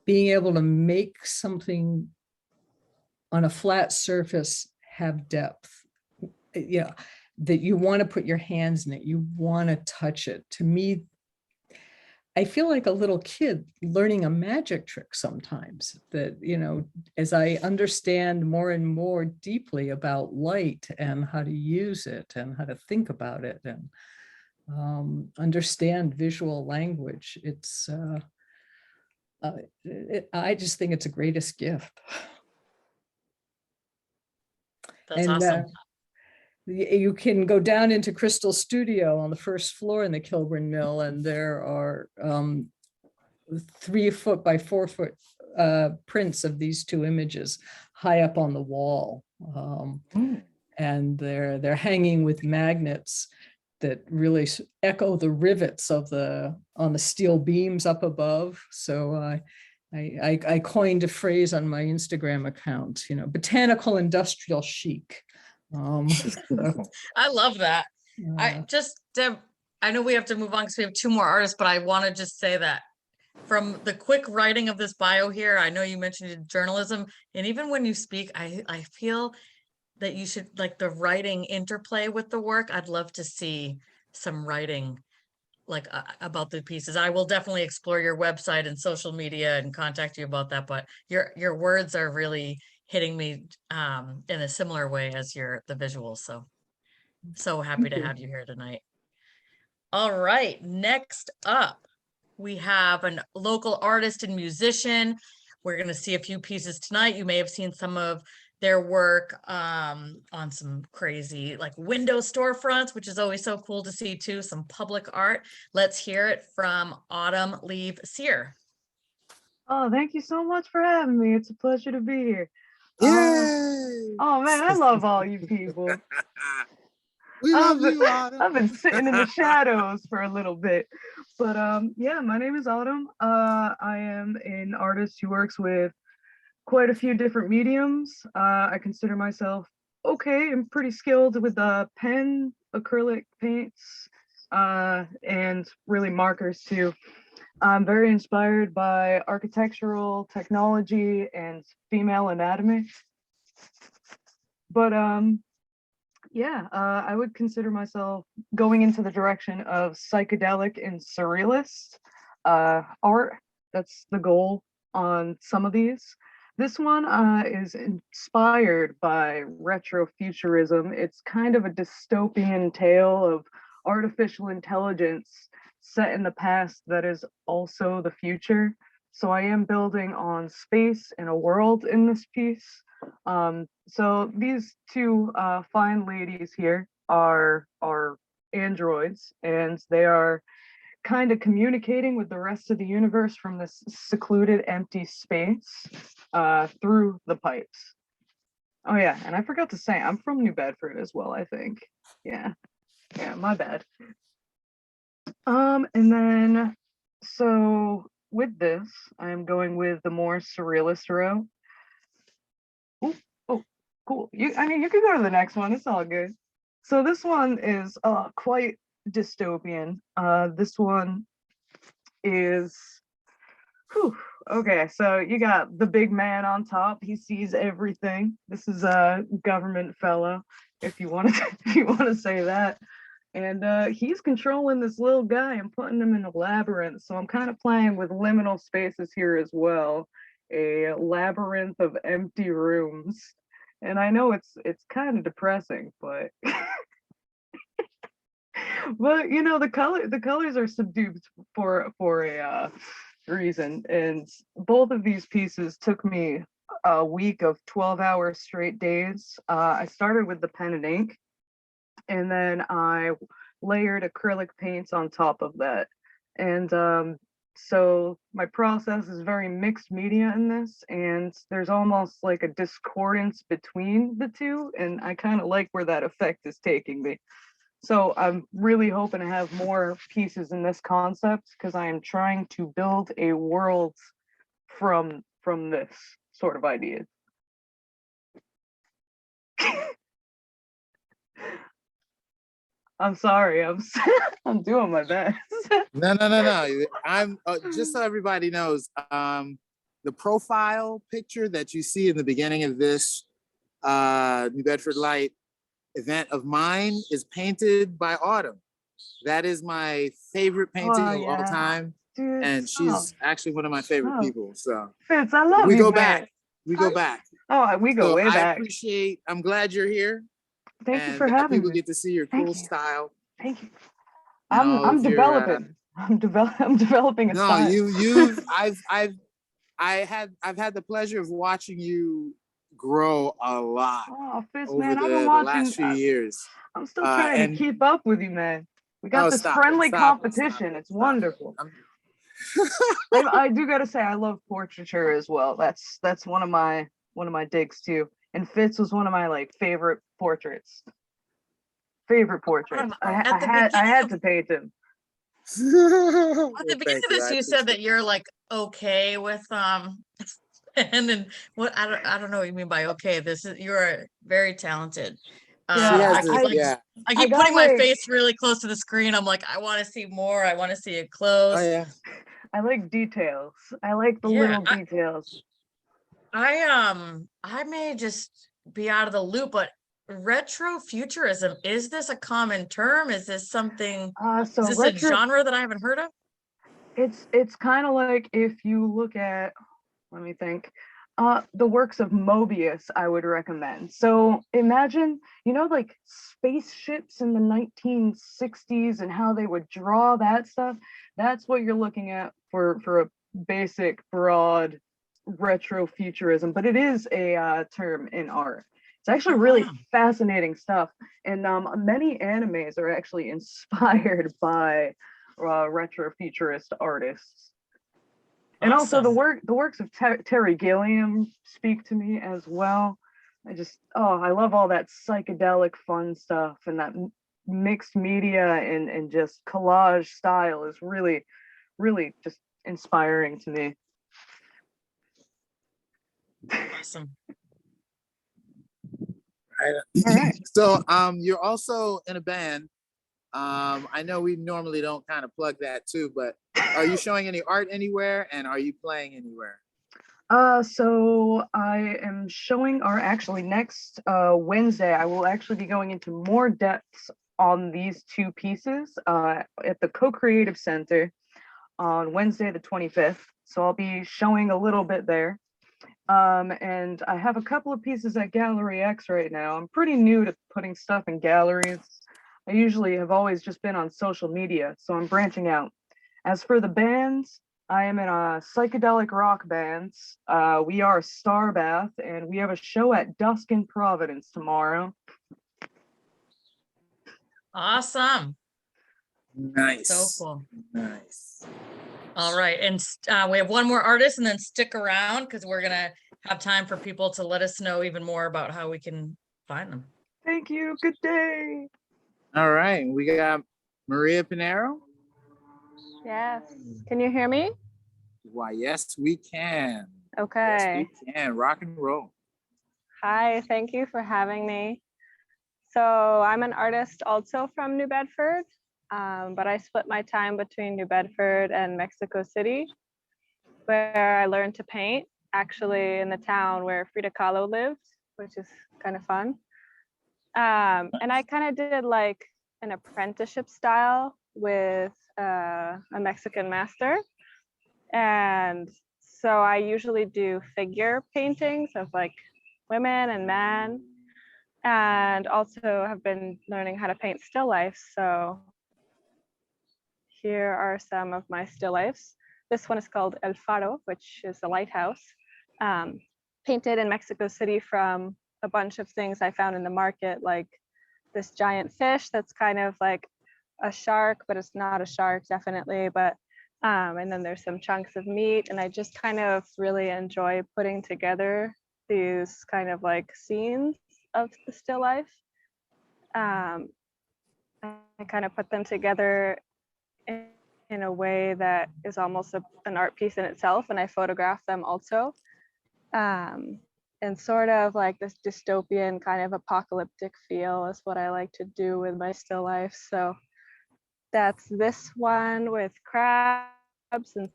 being able to make something on a flat surface have depth. Yeah, that you want to put your hands in it, you want to touch it. To me, I feel like a little kid learning a magic trick sometimes, that, you know, as I understand more and more deeply about light and how to use it and how to think about it and understand visual language, it's I just think it's the greatest gift. That's awesome. You can go down into Crystal Studio on the first floor in the Kilburn Mill, and there are 3 foot by 4 foot prints of these 2 images high up on the wall. And they're hanging with magnets that really echo the rivets of on the steel beams up above. So I coined a phrase on my Instagram account, you know, botanical industrial chic. I love that. Deb, I know we have to move on because we have 2 more artists, but I want to just say that from the quick writing of this bio here, I know you mentioned journalism, and even when you speak, I feel that you should, like, the writing interplay with the work. I'd love to see some writing like about the pieces. I will definitely explore your website and social media and contact you about that, but your words are really hitting me in a similar way as the visuals. So happy to have you here tonight. All right, next up, we have a local artist and musician. We're going to see a few pieces tonight. You may have seen some of their work on some crazy like window storefronts, which is always so cool to see too, some public art. Let's hear it from Liv Cyr. Oh, thank you so much for having me. It's a pleasure to be here. Yay! Oh man, I love all you people. We love you, Autumn. I've been sitting in the shadows for a little bit. But yeah, my name is Autumn. I am an artist who works with quite a few different mediums. I consider myself okay and pretty skilled with pen, acrylic paints, and really markers too. I'm very inspired by architectural technology and female anatomy. But yeah, I would consider myself going into the direction of psychedelic and surrealist art. That's the goal on some of these. This one is inspired by retrofuturism. It's kind of a dystopian tale of artificial intelligence set in the past that is also the future. So I am building on space and a world in this piece. So these 2 fine ladies here are androids, and they are kind of communicating with the rest of the universe from this secluded empty space through the pipes. Oh yeah, and I forgot to say, I'm from New Bedford as well, I think. Yeah, my bad. And then, so with this, I'm going with the more surrealist route. Oh, cool. You can go to the next one. It's all good. So this one is quite dystopian. This one is, okay. So you got the big man on top. He sees everything. This is a government fellow, if you want to say that. And he's controlling this little guy and putting him in a labyrinth. So I'm kind of playing with liminal spaces here as well. A labyrinth of empty rooms. And I know it's kind of depressing, but but you know, the colors are subdued for a reason. And both of these pieces took me a week of 12-hour straight days. I started with the pen and ink, and then I layered acrylic paints on top of that. And so my process is very mixed media in this, and there's almost like a discordance between the two, and I kind of like where that effect is taking me. So I'm really hoping to have more pieces in this concept because I am trying to build a world from this sort of idea. I'm sorry, I'm doing my best. No. I'm just so everybody knows, the profile picture that you see in the beginning of this New Bedford Light event of mine is painted by Autumn. That is my favorite painting of all time. Dude, And she's actually one of my favorite people. So Fitz, I love we you, go man. back. We go back. Oh, we go So way I back. appreciate, I'm glad you're here. Thank you and for that having people me. get to see your Thank cool you. style. Thank you. and all I'm of your, developing. I'm developing a No, style. I've had the pleasure of watching you grow a lot Oh, Fitz, over man, I've been the watching. last few years. I'm still trying to keep up with you, man. We got this friendly competition. It's wonderful. I do gotta say, I love portraiture as well. That's one of my digs too. And Fitz was one of my like favorite portraits. I had to paint him. At the beginning of this, you said that you're like okay with and then what I don't know what you mean by okay. You're very talented. I keep putting my face really close to the screen. I'm like, I want to see more. I want to see it close. Oh yeah. I like details. I like the little details. I may just be out of the loop, but retrofuturism, is this a common term? Is this something, is this a genre that I haven't heard of? It's kind of like if you look at, let me think, the works of Mobius, I would recommend. So imagine, like spaceships in the 1960s and how they would draw that stuff. That's what you're looking at for a basic, broad retrofuturism, but it is a term in art. It's actually really fascinating stuff, and many animes are actually inspired by retrofuturist artists. And also the works of Terry Gilliam speak to me as well. I love all that psychedelic fun stuff, and that mixed media and just collage style is really, really just inspiring to me. Awesome. All right. So you're also in a band. I know we normally don't kind of plug that too, but are you showing any art anywhere, and are you playing anywhere? So I am showing art actually next Wednesday. I will actually be going into more depths on these two pieces at the Co-Creative Center on Wednesday the 25th. So I'll be showing a little bit there. And I have a couple of pieces at Gallery X right now. I'm pretty new to putting stuff in galleries. I usually have always just been on social media, so I'm branching out. As for the bands, I am in a psychedelic rock bands. We are Starbath, and we have a show at Dusk in Providence tomorrow. Awesome. Nice. So cool. Nice. All right, and we have one more artist, and then stick around because we're gonna have time for people to let us know even more about how we can find them. Thank you. Good day. All right, we got Maria Pinheiro. Yes. Can you hear me? Why, yes, we can. Okay. Yes, we can. Rock and roll. Hi, thank you for having me. So I'm an artist also from New Bedford, but I split my time between New Bedford and Mexico City, where I learned to paint, actually in the town where Frida Kahlo lived, which is kind of fun. And I kind of did like an apprenticeship style with a Mexican master. And so I usually do figure paintings of like women and men, and also have been learning how to paint still lifes. So here are some of my still lifes. This one is called El Faro, which is a lighthouse, painted in Mexico City from a bunch of things I found in the market, like this giant fish that's kind of like a shark, but it's not a shark, definitely. But and then there's some chunks of meat, and I just kind of really enjoy putting together these kind of like scenes of the still life. I kind of put them together in a way that is almost an art piece in itself, and I photograph them also. And sort of like this dystopian kind of apocalyptic feel is what I like to do with my still life. So that's this one with crabs and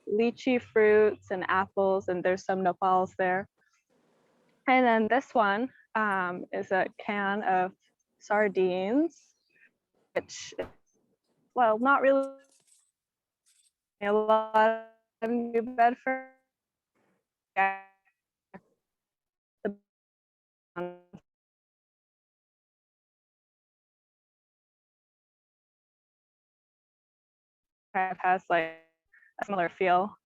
lychee fruits and apples, and there's some nopals there. And then this one is a can of sardines, which, well, not really a lot of New Bedford. Kind of has like a similar feel.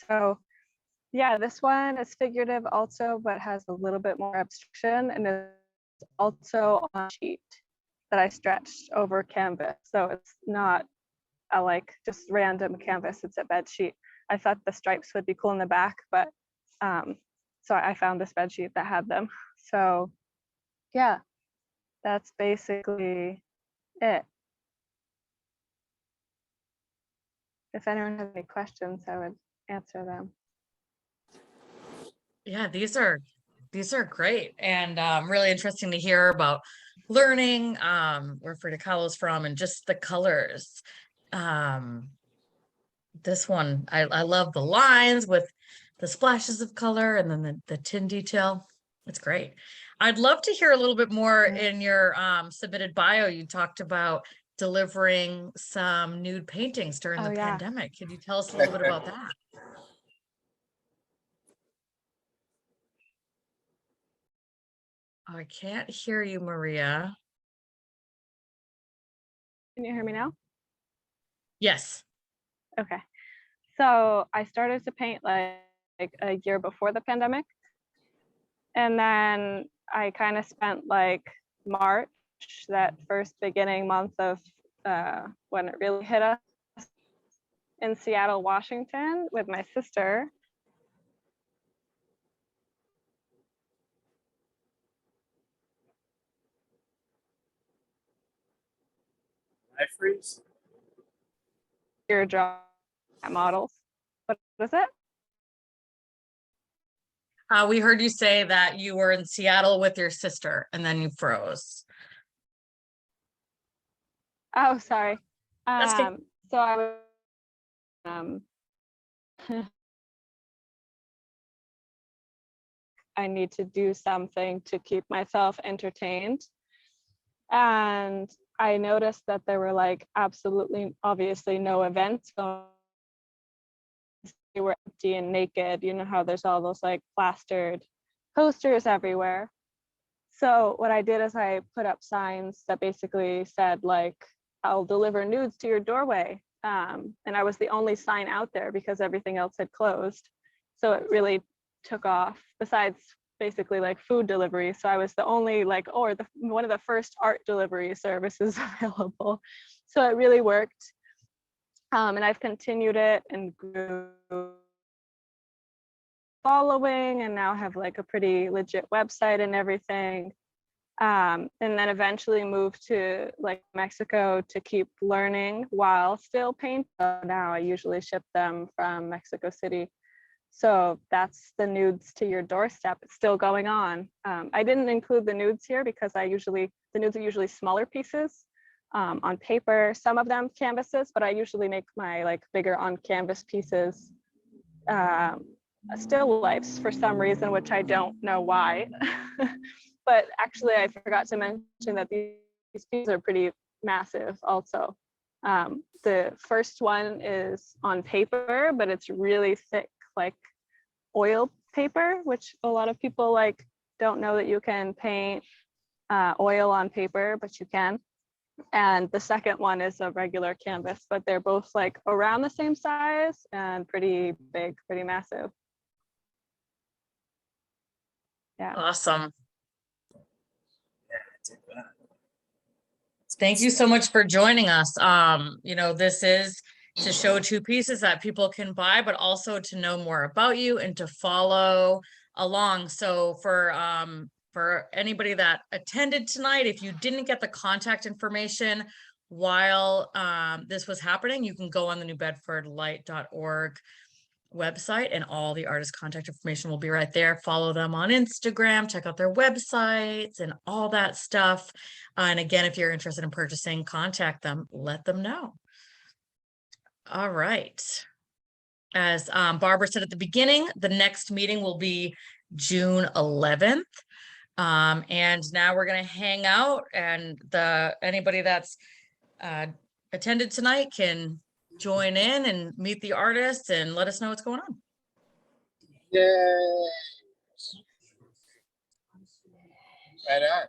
So yeah, this one is figurative also, but has a little bit more abstraction, and it's also on a sheet that I stretched over canvas. So it's not a like just random canvas, it's a bed sheet. I thought the stripes would be cool in the back, but so I found this bed sheet that had them. So yeah, that's basically it. If anyone has any questions, I would answer them. Yeah, these are great, and really interesting to hear about learning where Frida Kahlo's from and just the colors. This one, I love the lines with the splashes of color and then the tin detail. It's great. I'd love to hear a little bit more in your submitted bio. You talked about delivering some nude paintings during the pandemic. Could you tell us a little bit about that? I can't hear you, Maria. Can you hear me now? Yes. Okay. So I started to paint like a year before the pandemic. And then I kind of spent like March, that first beginning month of when it really hit us, in Seattle, Washington with my sister. I freeze. You're drawing models. What is it? We heard you say that you were in Seattle with your sister and then you froze. Oh, sorry. That's okay. So I was I need to do something to keep myself entertained. And I noticed that there were like absolutely, obviously no events going. They were empty and naked. You know how there's all those like plastered posters everywhere. So what I did is I put up signs that basically said like, I'll deliver nudes to your doorway. And I was the only sign out there because everything else had closed. So it really took off, besides basically like food delivery. So I was the only like, or one of the first art delivery services available. So it really worked. And I've continued it and grew following, and now have like a pretty legit website and everything. And then eventually moved to like Mexico to keep learning while still painting. Now I usually ship them from Mexico City. So that's the nudes to your doorstep. It's still going on. I didn't include the nudes here because the nudes are usually smaller pieces on paper, some of them canvases, but I usually make my like bigger on canvas pieces still lifes for some reason, which I don't know why. But actually I forgot to mention that these pieces are pretty massive also. The first one is on paper, but it's really thick, like oil paper, which a lot of people like don't know that you can paint oil on paper, but you can. And the second one is a regular canvas, but they're both like around the same size and pretty big, pretty massive. Yeah. Awesome. Yeah, take that. That's Thank you so much for joining us. This is to show two pieces that people can buy, but also to know more about you and to follow along. So for anybody that attended tonight, if you didn't get the contact information while this was happening, you can go on the newbedfordlight.org website and all the artist contact information will be right there. Follow them on Instagram, check out their websites and all that stuff. And again, if you're interested in purchasing, contact them, let them know. All right. As Barbara said at the beginning, the next meeting will be June 11th. And now we're going to hang out, and anybody that's attended tonight can join in and meet the artists and let us know what's going on. Yay. Right on.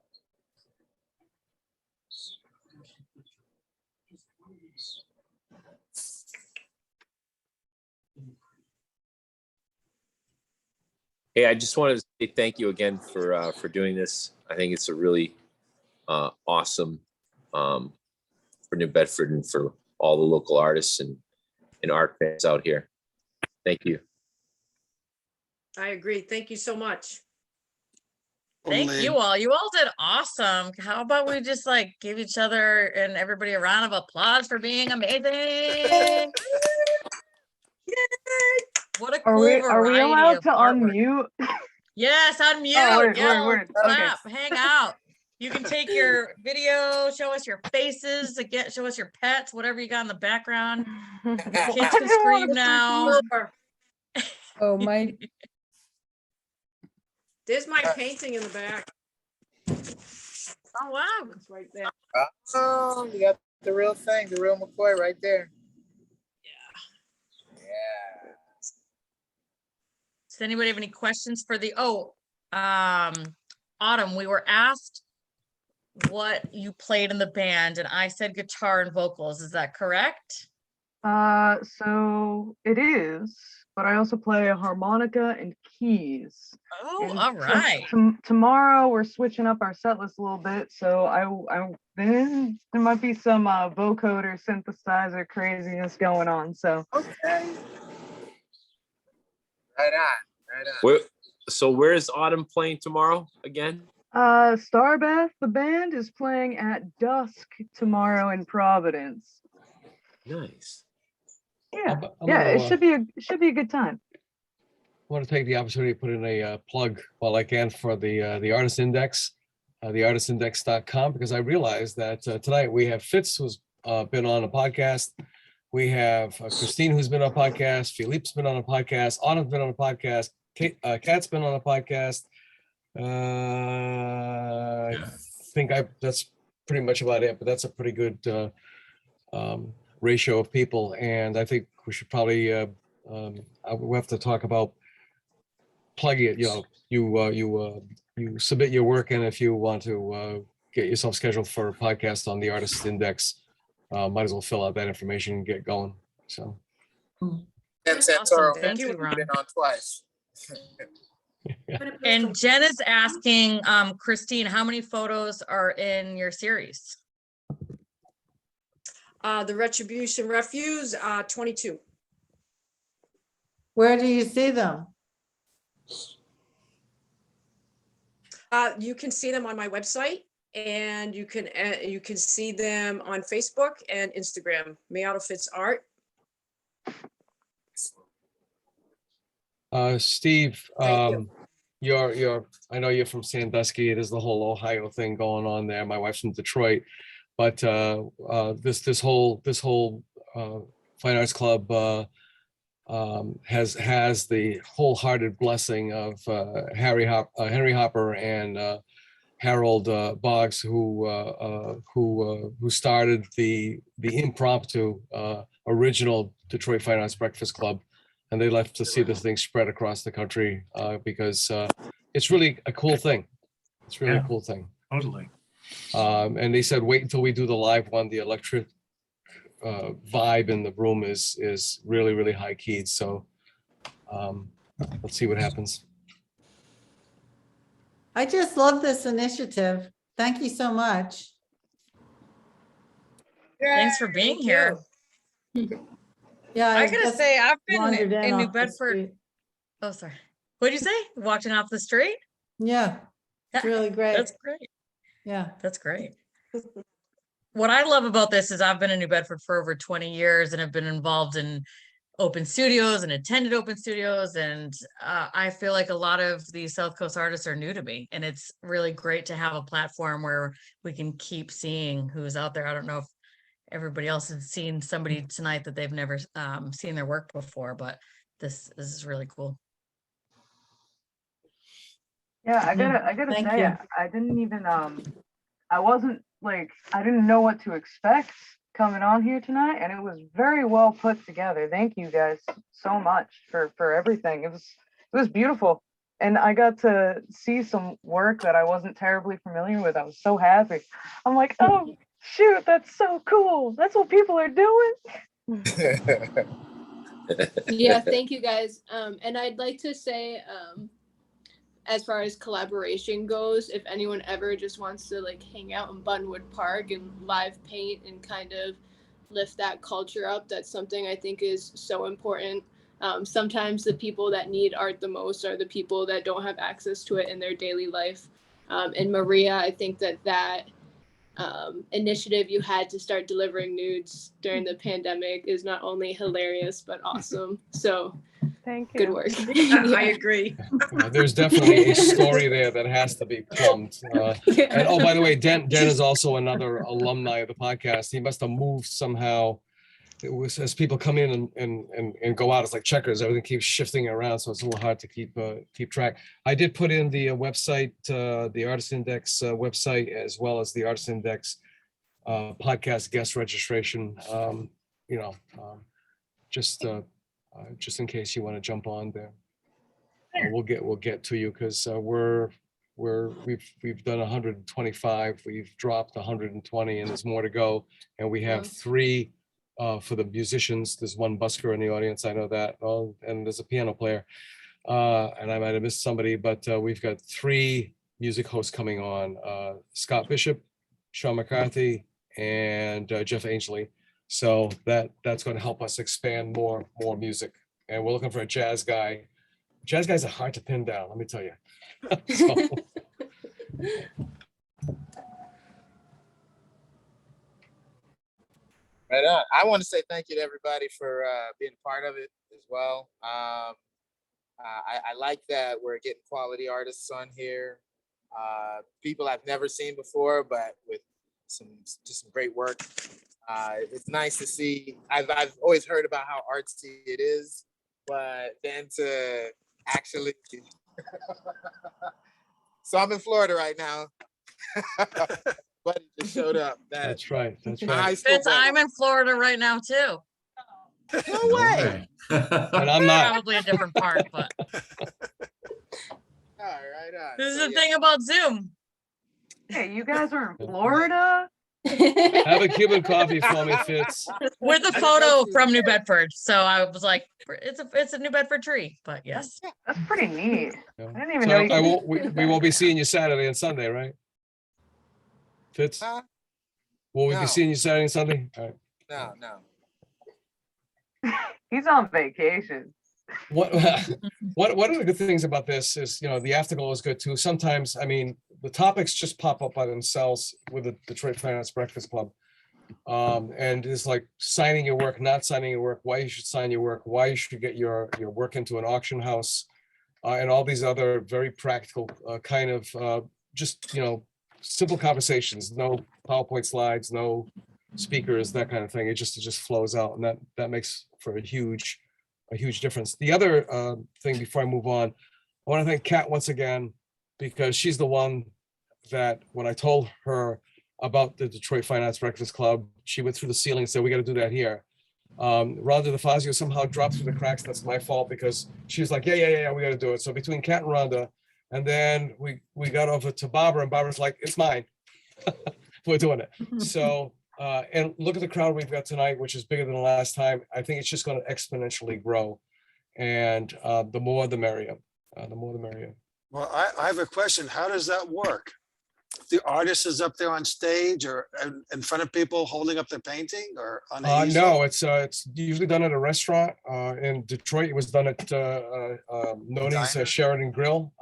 Hey, I just wanted to say thank you again for doing this. I think it's a really awesome for New Bedford and for all the local artists and art fans out here. Thank you. I agree. Thank you so much. Thank you all. You all did awesome. How about we just like give each other and everybody a round of applause for being amazing? What a cool Are we variety allowed of to artwork. unmute? Yes, unmute, Oh, word, yell, word, word. Okay. clap, hang out. You can take your video, show us your faces, again, show us your pets, whatever you got in the background. Kids can scream now. Oh, my, There's my painting in the back. Oh, wow. It's right there. Oh, you got the real thing, the real McCoy right there. Yeah. Does anybody have any questions for Autumn, we were asked what you played in the band, and I said guitar and vocals. Is that correct? So it is, but I also play a harmonica and keys. Oh, And all right. Tomorrow we're switching up our set list a little bit, so there might be some vocoder synthesizer craziness going on. So Okay. Right on. Where's Autumn playing tomorrow again? Starbeth, the band, is playing at dusk tomorrow in Providence. Nice. Yeah, it should be a good time. I want to take the opportunity to put in a plug while I can for the Artist Index, theartistindex.com, because I realized that tonight we have Fitz, who's been on a podcast. We have Christine, who's been on a podcast. Filipe's been on a podcast. Autumn's been on a podcast. Kat's been on a podcast. I think that's pretty much about it, but that's a pretty good ratio of people. And I think we should probably we have to talk about plugging it. You submit your work, and if you want to get yourself scheduled for a podcast on the Artist Index, might as well fill out that information and get going. So. And Awesome. Thank you, Ron. been on twice. And Jen is asking, Christine, how many photos are in your series? The Retribution Refuse, 22. Where do you see them? You can see them on my website, and you can see them on Facebook and Instagram. Maiato Fitz Art. Steve, Thank you. I know you're from Sandusky. There's the whole Ohio thing going on there. My wife's from Detroit, but this whole Fine Arts Club has the wholehearted blessing of Henry Hopper and Harold Boggs, who started the impromptu original Detroit Fine Arts Breakfast Club. And they left to see this thing spread across the country because it's really a cool thing. It's really a cool thing. Totally. And they said, wait until we do the live one. The electric vibe in the room is really, really high keyed. So let's see what happens. I just love this initiative. Thank you so much. Thanks for being Thank here. Yeah. I gotta just say, I've been wandered in New off the Bedford. street. Oh, sorry. What'd you say? Watching off the street? Yeah, it's really great. That's great. Yeah. That's great. What I love about this is I've been in New Bedford for over 20 years and have been involved in open studios and attended open studios. And I feel like a lot of these South Coast artists are new to me. And it's really great to have a platform where we can keep seeing who's out there. I don't know if everybody else has seen somebody tonight that they've never seen their work before, but this is really cool. Yeah, I gotta Thank say, you. I didn't even I wasn't like, I didn't know what to expect coming on here tonight, and it was very well put together. Thank you guys so much for everything. It was beautiful, and I got to see some work that I wasn't terribly familiar with. I was so happy. I'm like, oh shoot, that's so cool. That's what people are doing. Yeah, thank you guys. And I'd like to say, as far as collaboration goes, if anyone ever just wants to like hang out in Bunwood Park and live paint and kind of lift that culture up, that's something I think is so important. Sometimes the people that need art the most are the people that don't have access to it in their daily life. And Maria, I think that initiative you had to start delivering nudes during the pandemic is not only hilarious, but awesome. So Thank you. good work. I agree. There's definitely a story there that has to be plumbed. And oh, by the way, Den is also another alumni of the podcast. He must have moved somehow. It was as people come in and go out, it's like checkers. Everything keeps shifting around, so it's a little hard to keep track. I did put in the website, the Artist Index website, as well as the Artist Index podcast guest registration. Just in case you want to jump on there. We'll get to you because we've done 125, we've dropped 120, and there's more to go. And we have 3 for the musicians. There's 1 busker in the audience, I know that. Oh, and there's a piano player. And I might have missed somebody, but we've got 3 music hosts coming on: Scott Bishop, Sean McCarthy, and Jeff Ainsley. So that's going to help us expand more music. And we're looking for a jazz guy. Jazz guys are hard to pin down, let me tell you. So, Right on. I want to say thank you to everybody for being a part of it as well. I like that we're getting quality artists on here. People I've never seen before, but with some great work. It's nice to see. I've always heard about how artsy it is, but then to actually. So I'm in Florida right now. Buddy just showed up. that's right. Fitz, I'm in Florida right now too. No way. And I'm not. Probably a different part, but All right. this is the thing about Zoom. Hey, you guys are in Florida? Have a Cuban coffee for me, Fitz. With a photo from New Bedford. So I was like, it's a New Bedford tree, but yes. That's pretty neat. Yeah. I didn't even So know we won't be seeing you Saturday and Sunday, right? Fitz? Will we No. be seeing you Saturday and Sunday? All right. No. he's on vacation. One of the good things about this is, the afterglow is good too. Sometimes, I mean, the topics just pop up by themselves with the Detroit Fine Arts Breakfast Club. And it's like signing your work, not signing your work, why you should sign your work, why you should get your work into an auction house, and all these other very practical kind of just, simple conversations, no PowerPoint slides, no speakers, that kind of thing. It just flows out, and that makes for a huge difference. The other thing before I move on, I want to thank Kat once again, because she's the one that when I told her about the Detroit Fine Arts Breakfast Club, she went through the ceiling and said, we got to do that here. Rhonda DeFazio somehow dropped through the cracks. That's my fault, because she was like, yeah, we got to do it. So between Kat and Rhonda, and then we got over to Barbara, and Barbara's like, it's mine. We're doing it. So, and look at the crowd we've got tonight, which is bigger than the last time. I think it's just going to exponentially grow. And the more, the merrier. The more, the merrier. Well, I have a question. How does that work? the artist is up there on stage or in front of people holding up their painting or on a easel? No, it's usually done at a restaurant. In Detroit, it was done at Noni's Diner? Sheridan Grill.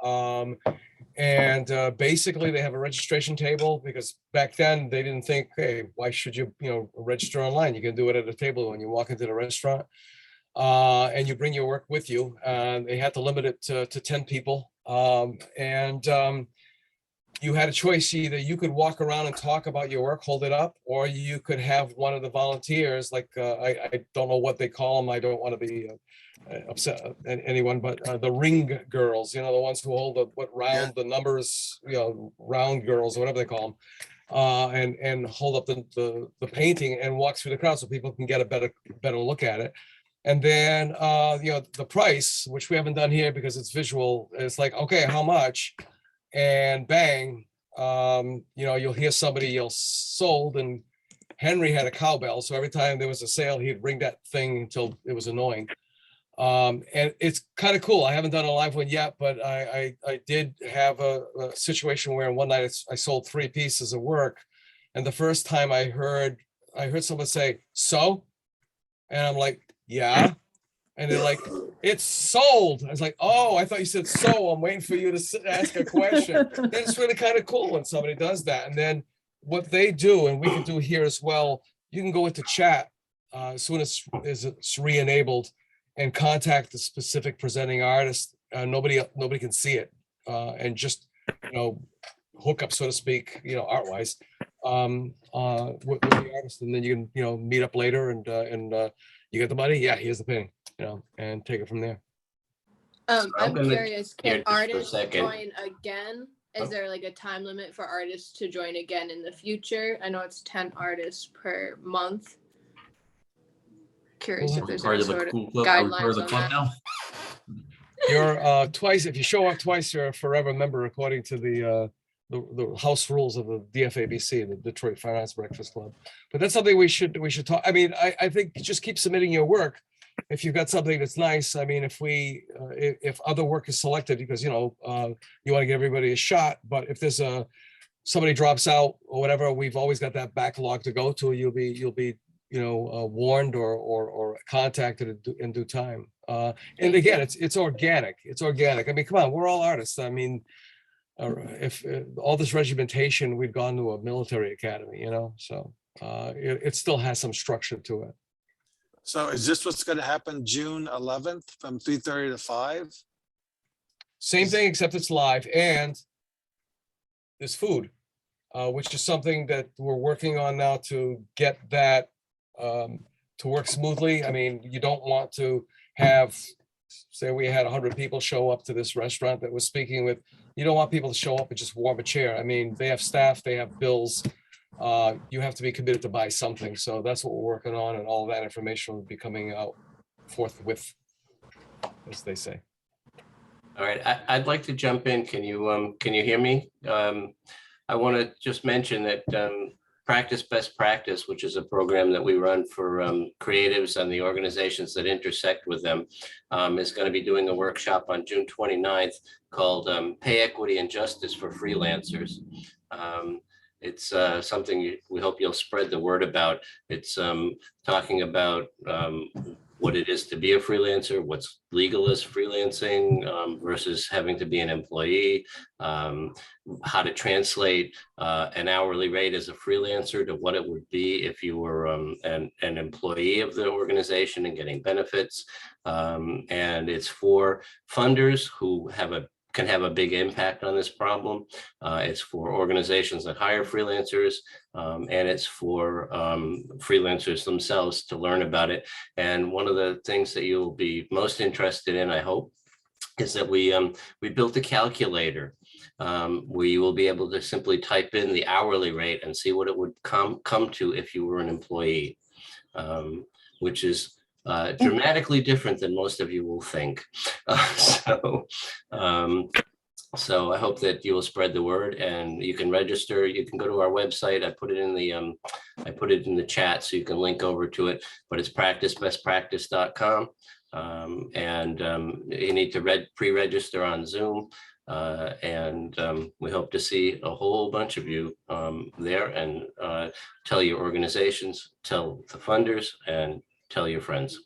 And basically they have a registration table because back then they didn't think, hey, why should you, register online? You can do it at a table when you walk into the restaurant. And you bring your work with you. They had to limit it to 10 people. You had a choice. Either you could walk around and talk about your work, hold it up, or you could have one of the volunteers, like I don't know what they call them. I don't want to be upset at anyone, but the ring girls, the ones who hold the numbers, round girls, or whatever they call them, and hold up the painting and walk through the crowd so people can get a better look at it. And then, the price, which we haven't done here because it's visual, is like, okay, how much? And bang, you'll hear somebody yell sold, and Henry had a cowbell. So every time there was a sale, he'd ring that thing until it was annoying. And it's kind of cool. I haven't done a live one yet, but I did have a situation where one night I sold 3 pieces of work. And the first time I heard someone say, so, and I'm like, yeah. And they're like, it's sold. I was like, oh, I thought you said so. I'm waiting for you to ask a question. It's really kind of cool when somebody does that. And then what they do, and we can do here as well, you can go into chat as soon as it's re-enabled and contact the specific presenting artist. Nobody can see it, and just hook up, so to speak, art-wise, with the artist, and then you can meet up later and you get the money. Yeah, here's the painting. And take it from there. I'm curious, can artists second. join again? Is there like a time limit for artists to join again in the future? I know it's 10 artists per month. Curious if there's any sort of guidelines on that. Now? You're twice, if you show up twice, you're a forever member according to the house rules of the DFABC, the Detroit Fine Arts Breakfast Club. But that's something we should talk. I mean, I think just keep submitting your work. If you've got something that's nice, I mean, if other work is selected, because you want to give everybody a shot, but if there's somebody drops out or whatever, we've always got that backlog to go to. You'll be warned or contacted in due time. And again, it's organic. It's organic. I mean, come on, we're all artists. I mean, if all this regimentation, we've gone to a military academy, so it still has some structure to it. So is this what's going to happen June 11th from 3:30 to 5? Same thing, except it's live, and there's food, which is something that we're working on now to get that to work smoothly. I mean, you don't want to have, say we had 100 people show up to this restaurant that we're speaking with. You don't want people to show up and just warm a chair. I mean, they have staff, they have bills. You have to be committed to buy something. So that's what we're working on, and all of that information will be coming out forthwith, as they say. All right, I'd like to jump in. Can you hear me? I want to just mention that Practice Best Practice, which is a program that we run for creatives and the organizations that intersect with them, is going to be doing a workshop on June 29th called Pay Equity and Justice for Freelancers. It's something we hope you'll spread the word about. It's talking about what it is to be a freelancer, what's legal as freelancing versus having to be an employee, how to translate an hourly rate as a freelancer to what it would be if you were an employee of the organization and getting benefits. And it's for funders who can have a big impact on this problem. It's for organizations that hire freelancers, and it's for freelancers themselves to learn about it. And one of the things that you'll be most interested in, I hope, is that we built a calculator where you will be able to simply type in the hourly rate and see what it would come to if you were an employee, which is dramatically different than most of you will think. So I hope that you will spread the word, and you can register. You can go to our website. I put it in the chat, so you can link over to it. But it's practicebestpractice.com, and you need to pre-register on Zoom. And we hope to see a whole bunch of you there, and tell your organizations, tell the funders, and tell your friends.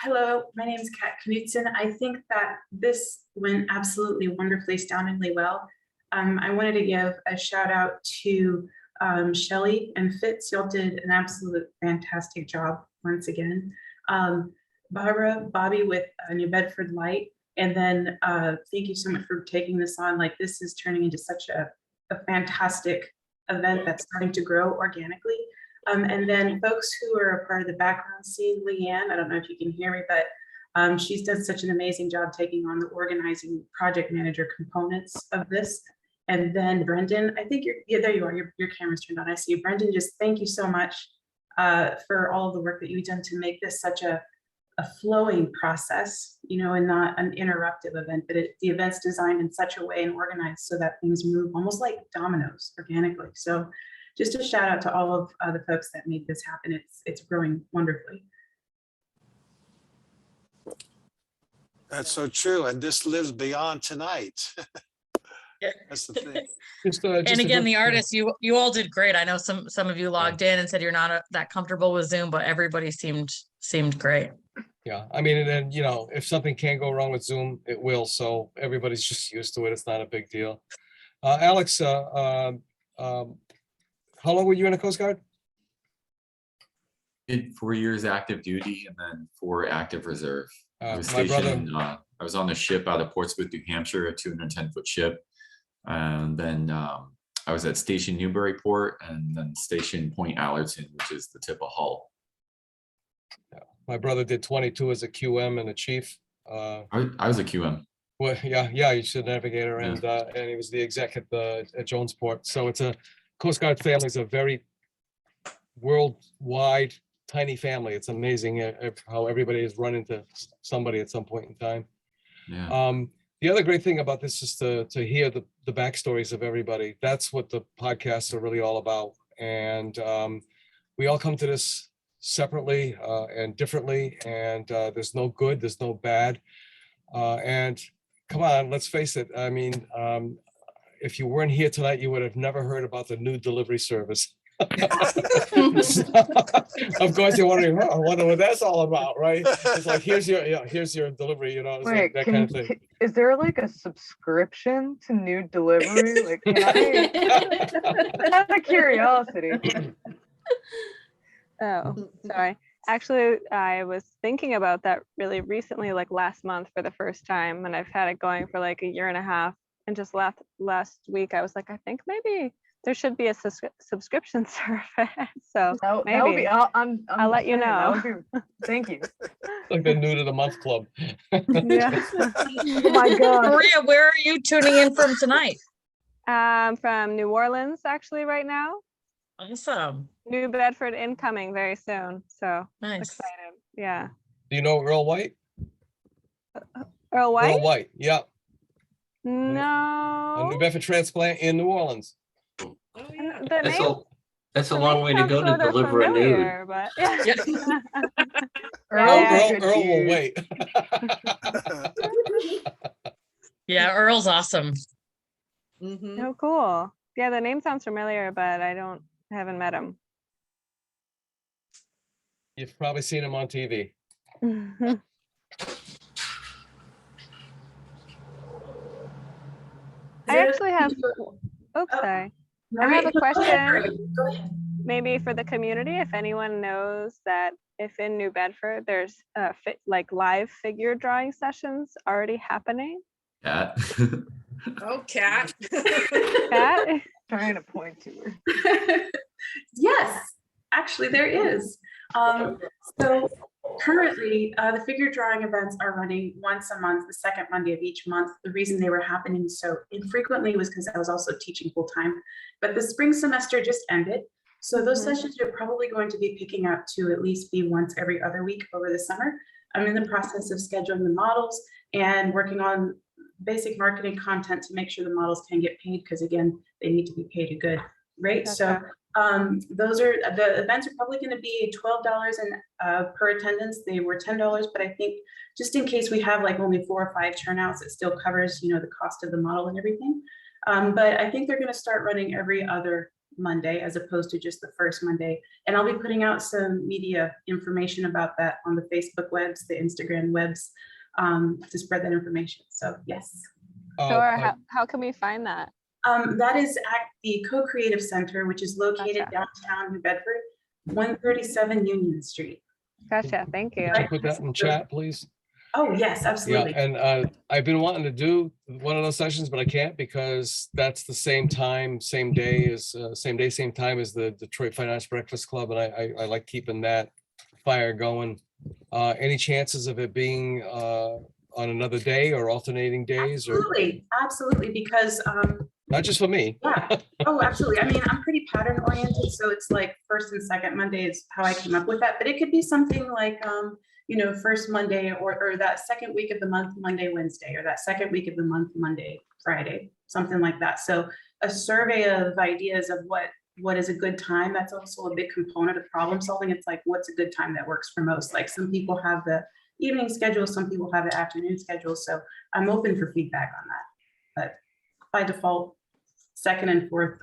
Hello, my name is Kat Knudsen. I think that this went absolutely wonderfully, astoundingly well. I wanted to give a shout out to Shelley and Fitz. Y'all did an absolute fantastic job once again. Bobby with New Bedford Light. And then thank you so much for taking this on. Like, this is turning into such a fantastic event that's starting to grow organically. And then folks who are a part of the background scene, Leanne, I don't know if you can hear me, but she's done such an amazing job taking on the organizing project manager components of this. And then Brendan, I think yeah, there you are, your camera's turned on, I see you. Brendan, just thank you so much for all of the work that you've done to make this such a flowing process, you know, and not an interruptive event, but the event's designed in such a way and organized so that things move almost like dominoes organically. So just a shout out to all of the folks that made this happen. It's growing wonderfully. That's so true. And this lives beyond tonight. That's the thing. And again, the artists, you all did great. I know some of you logged in and said you're not that comfortable with Zoom, but everybody seemed great. Yeah, I mean, and then, you know, if something can go wrong with Zoom, it will. So everybody's just used to it. It's not a big deal. Alex, how long were you in the Coast Guard? Did 4 years active duty and then 4 active reserve. I was my brother- stationed, I was on the ship out of Portsmouth, New Hampshire, a 210-foot ship. And then I was at Station Newburyport and then Station Point Allerton, which is the tip of Hull. My brother did 22 as a QM and a chief. I was a QM. Well, yeah, he's a navigator, and he was the exec at Jonesport. So it's a Coast Guard family is a very worldwide tiny family. It's amazing how everybody has run into somebody at some point in time. Yeah. The other great thing about this is to hear the backstories of everybody. That's what the podcasts are really all about. And we all come to this separately and differently, and there's no good, there's no bad. And come on, let's face it. I mean, if you weren't here tonight, you would have never heard about the new delivery service. Of course, you're wondering, I wonder what that's all about, right? It's like, here's your delivery, you know, it's like that kind of thing. Is there like a subscription to new delivery? Like, can I, out of curiosity. Oh, sorry. Actually, I was thinking about that really recently, like last month for the first time, and I've had it going for like a year and a half. And just last week, I was like, I think maybe there should be a subscription service. So maybe I'll let you know. Thank you. Like the new to the month club. Yeah. Oh my God. Maria, where are you tuning in from tonight? From New Orleans, actually, right now. Awesome. New Bedford incoming very soon. So nice. Excited. Yeah. Do you know Earl White? Earl White? Earl White, yeah. No. A New Bedford transplant in New Orleans. That's a long way to go to deliver a nude. But yeah. Earl will wait. Yeah, Earl's awesome. Oh, cool. Yeah, the name sounds familiar, but I haven't met him. You've probably seen him on TV. I actually have, sorry. I have a question, maybe for the community, if anyone knows that if in New Bedford, there's like live figure drawing sessions already happening. Cat. Oh, Cat. Cat? Trying to point to her. Yes, actually there is. So currently the figure drawing events are running once a month, the second Monday of each month. The reason they were happening so infrequently was because I was also teaching full time, but the spring semester just ended. So those sessions are probably going to be picking up to at least be once every other week over the summer. I'm in the process of scheduling the models and working on basic marketing content to make sure the models can get paid, because again, they need to be paid a good right? So those are, the events are probably going to be $12 per attendance. They were $10, but I think just in case we have like only 4 or 5 turnouts, it still covers, the cost of the model and everything. But I think they're going to start running every other Monday as opposed to just the first Monday. And I'll be putting out some media information about that on the Facebook webs, the Instagram webs, to spread that information. So yes. Sure. How can we find that? That is at the Co-Creative Center, which is located downtown New Bedford, 137 Union Street. Gotcha. Thank you. Can you put that in chat, please? Oh, yes, absolutely. Yeah, and I've been wanting to do one of those sessions, but I can't because that's the same time, same day, same time as the Detroit Fine Arts Breakfast Club, and I like keeping that fire going. Any chances of it being on another day or alternating days? Absolutely, because not just for me. Yeah. Oh, absolutely. I mean, I'm pretty pattern oriented, so it's like first and second Monday is how I came up with that. But it could be something like first Monday or that second week of the month, Monday, Wednesday, or that second week of the month, Monday, Friday, something like that. So a survey of ideas of what is a good time. That's also a big component of problem solving. It's like, what's a good time that works for most? Like some people have the evening schedule, some people have the afternoon schedule. So I'm open for feedback on that. But by default, second and fourth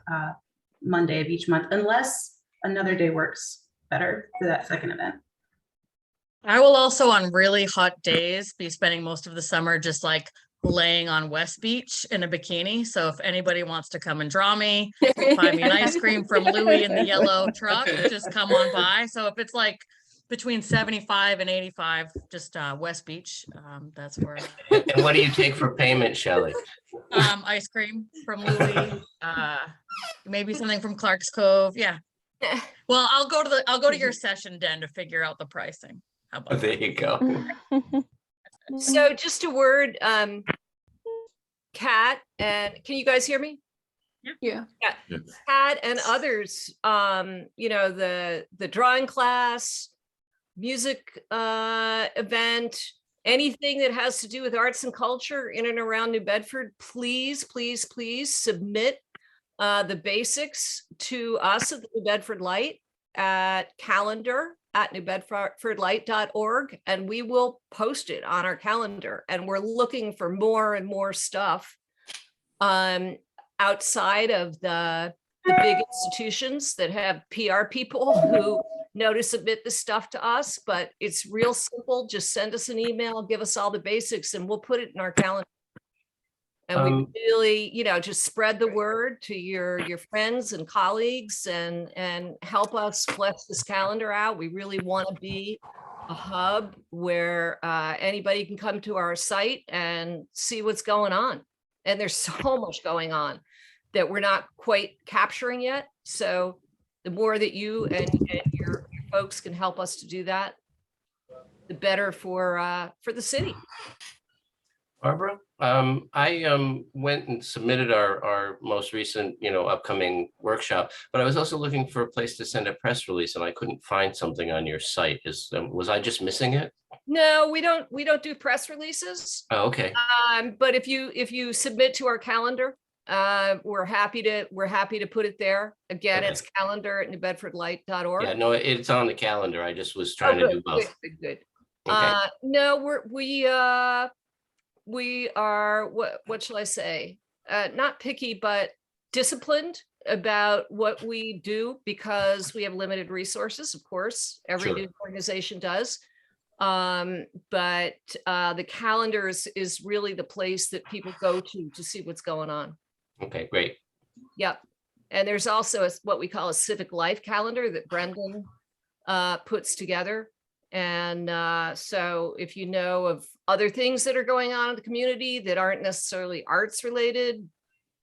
Monday of each month, unless another day works better for that second event. I will also on really hot days be spending most of the summer just like laying on West Beach in a bikini. So if anybody wants to come and draw me, buy me an ice cream from Louie in the yellow truck, just come on by. So if it's like between 75 and 85, just West Beach, that's where. And what do you take for payment, Shelley? Ice cream from Louie, maybe something from Clark's Cove. Yeah. Well, I'll go to your session, Den, to figure out the pricing. How about There you go. So just a word, Kat, and can you guys hear me? Yeah. Yeah. Kat and others, the drawing class, music event, anything that has to do with arts and culture in and around New Bedford, please, please, please submit the basics to us at the New Bedford Light at calendar@newbedfordlight.org, and we will post it on our calendar. And we're looking for more and more stuff outside of the big institutions that have PR people who know to submit the stuff to us, but it's real simple. Just send us an email, give us all the basics, and we'll put it in our calendar. And we really, just spread the word to your friends and colleagues and help us flesh this calendar out. We really want to be a hub where anybody can come to our site and see what's going on. And there's so much going on that we're not quite capturing yet. So the more that you and your folks can help us to do that, the better for the city. Barbara, I went and submitted our most recent, upcoming workshop, but I was also looking for a place to send a press release, and I couldn't find something on your site. Was I just missing it? No, we don't do press releases. Oh, okay. But if you submit to our calendar, we're happy to put it there. Again, Okay. It's calendar@newbedfordlight.org. Yeah, no, it's on the calendar. I just was trying to do both. Good. Okay. No, we are, what shall I say? Not picky, but disciplined about what we do because we have limited resources, of course. Every Sure. news organization does. But the calendar is really the place that people go to see what's going on. Okay, great. Yep. And there's also what we call a civic life calendar that Brendan puts together. And so if you know of other things that are going on in the community that aren't necessarily arts related,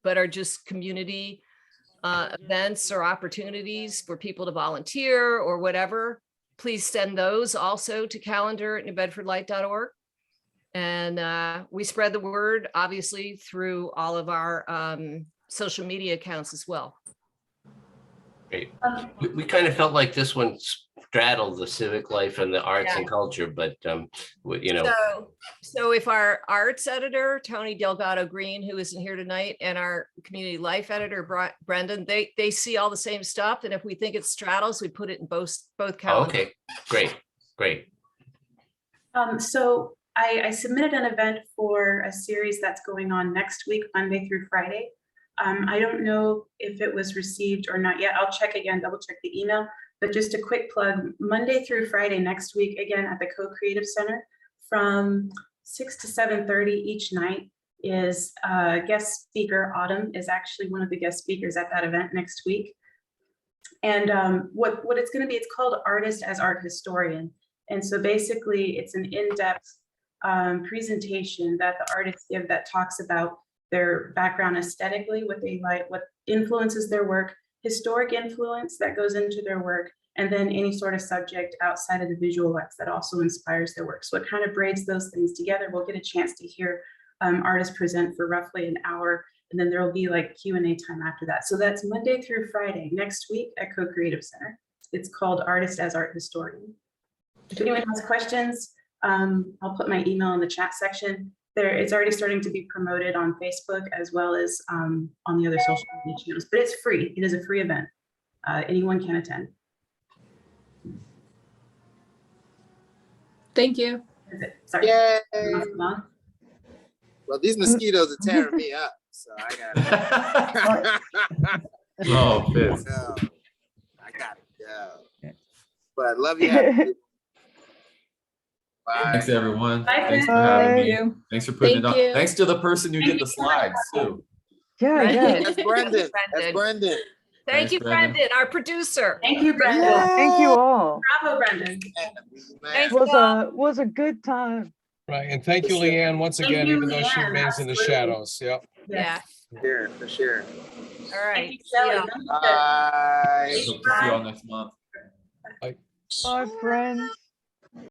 but are just community events or opportunities for people to volunteer or whatever, please send those also to calendar@newbedfordlight.org. And we spread the word, obviously, through all of our social media accounts as well. Great. We kind of felt like this one straddle the civic life and the arts and Yeah. culture, but you know, So if our arts editor, Tony Delgado Green, who isn't here tonight, and our community life editor, Brendan, they see all the same stuff. And if we think it straddles, we put it in both calendars. okay, great. So I submitted an event for a series that's going on next week, Monday through Friday. I don't know if it was received or not yet. I'll check again, double check the email, but just a quick plug, Monday through Friday next week, again at the Co-Creative Center from 6 to 7:30 each night is guest speaker. Autumn is actually one of the guest speakers at that event next week. And what it's going to be, it's called Artist as Art Historian. And so basically it's an in-depth presentation that the artists give that talks about their background aesthetically, what they like, what influences their work, historic influence that goes into their work, and then any sort of subject outside of the visual arts that also inspires their work. So it kind of braids those things together. We'll get a chance to hear artists present for roughly an hour, and then there'll be like Q&A time after that. So that's Monday through Friday next week at Co-Creative Center. It's called Artist as Art Historian. If anyone has questions, I'll put my email in the chat section. It's already starting to be promoted on Facebook as well as on the other social media channels, but it's free. It is a free event. Anyone can attend. Thank you. Sorry. Yay. Well, these mosquitoes are tearing me up, so I gotta. Oh, Fitz. go. I gotta go. But I love you. Bye. Thanks, everyone. Bye, Thanks for Fitz. having Thank me. you. Thanks for putting it Thank on. you. Thanks to the person who Thank did the you so much. slides too. Yeah, yeah. That's Brendan. That's Brendan. Brendan. Thank Thanks, you, Brendan. Brendan, our producer. Thank you, Brendan. Thank you all. Bravo, Brendan. Thanks, Was a good time. Right, and thank you, Leanne, once Thank again, you, even though she Leanne, remains in the absolutely. shadows. Yep. Yeah, Sure, for sure. all Thank right. you, Shelley. Bye. Hope to see you all next month. Bye, friends.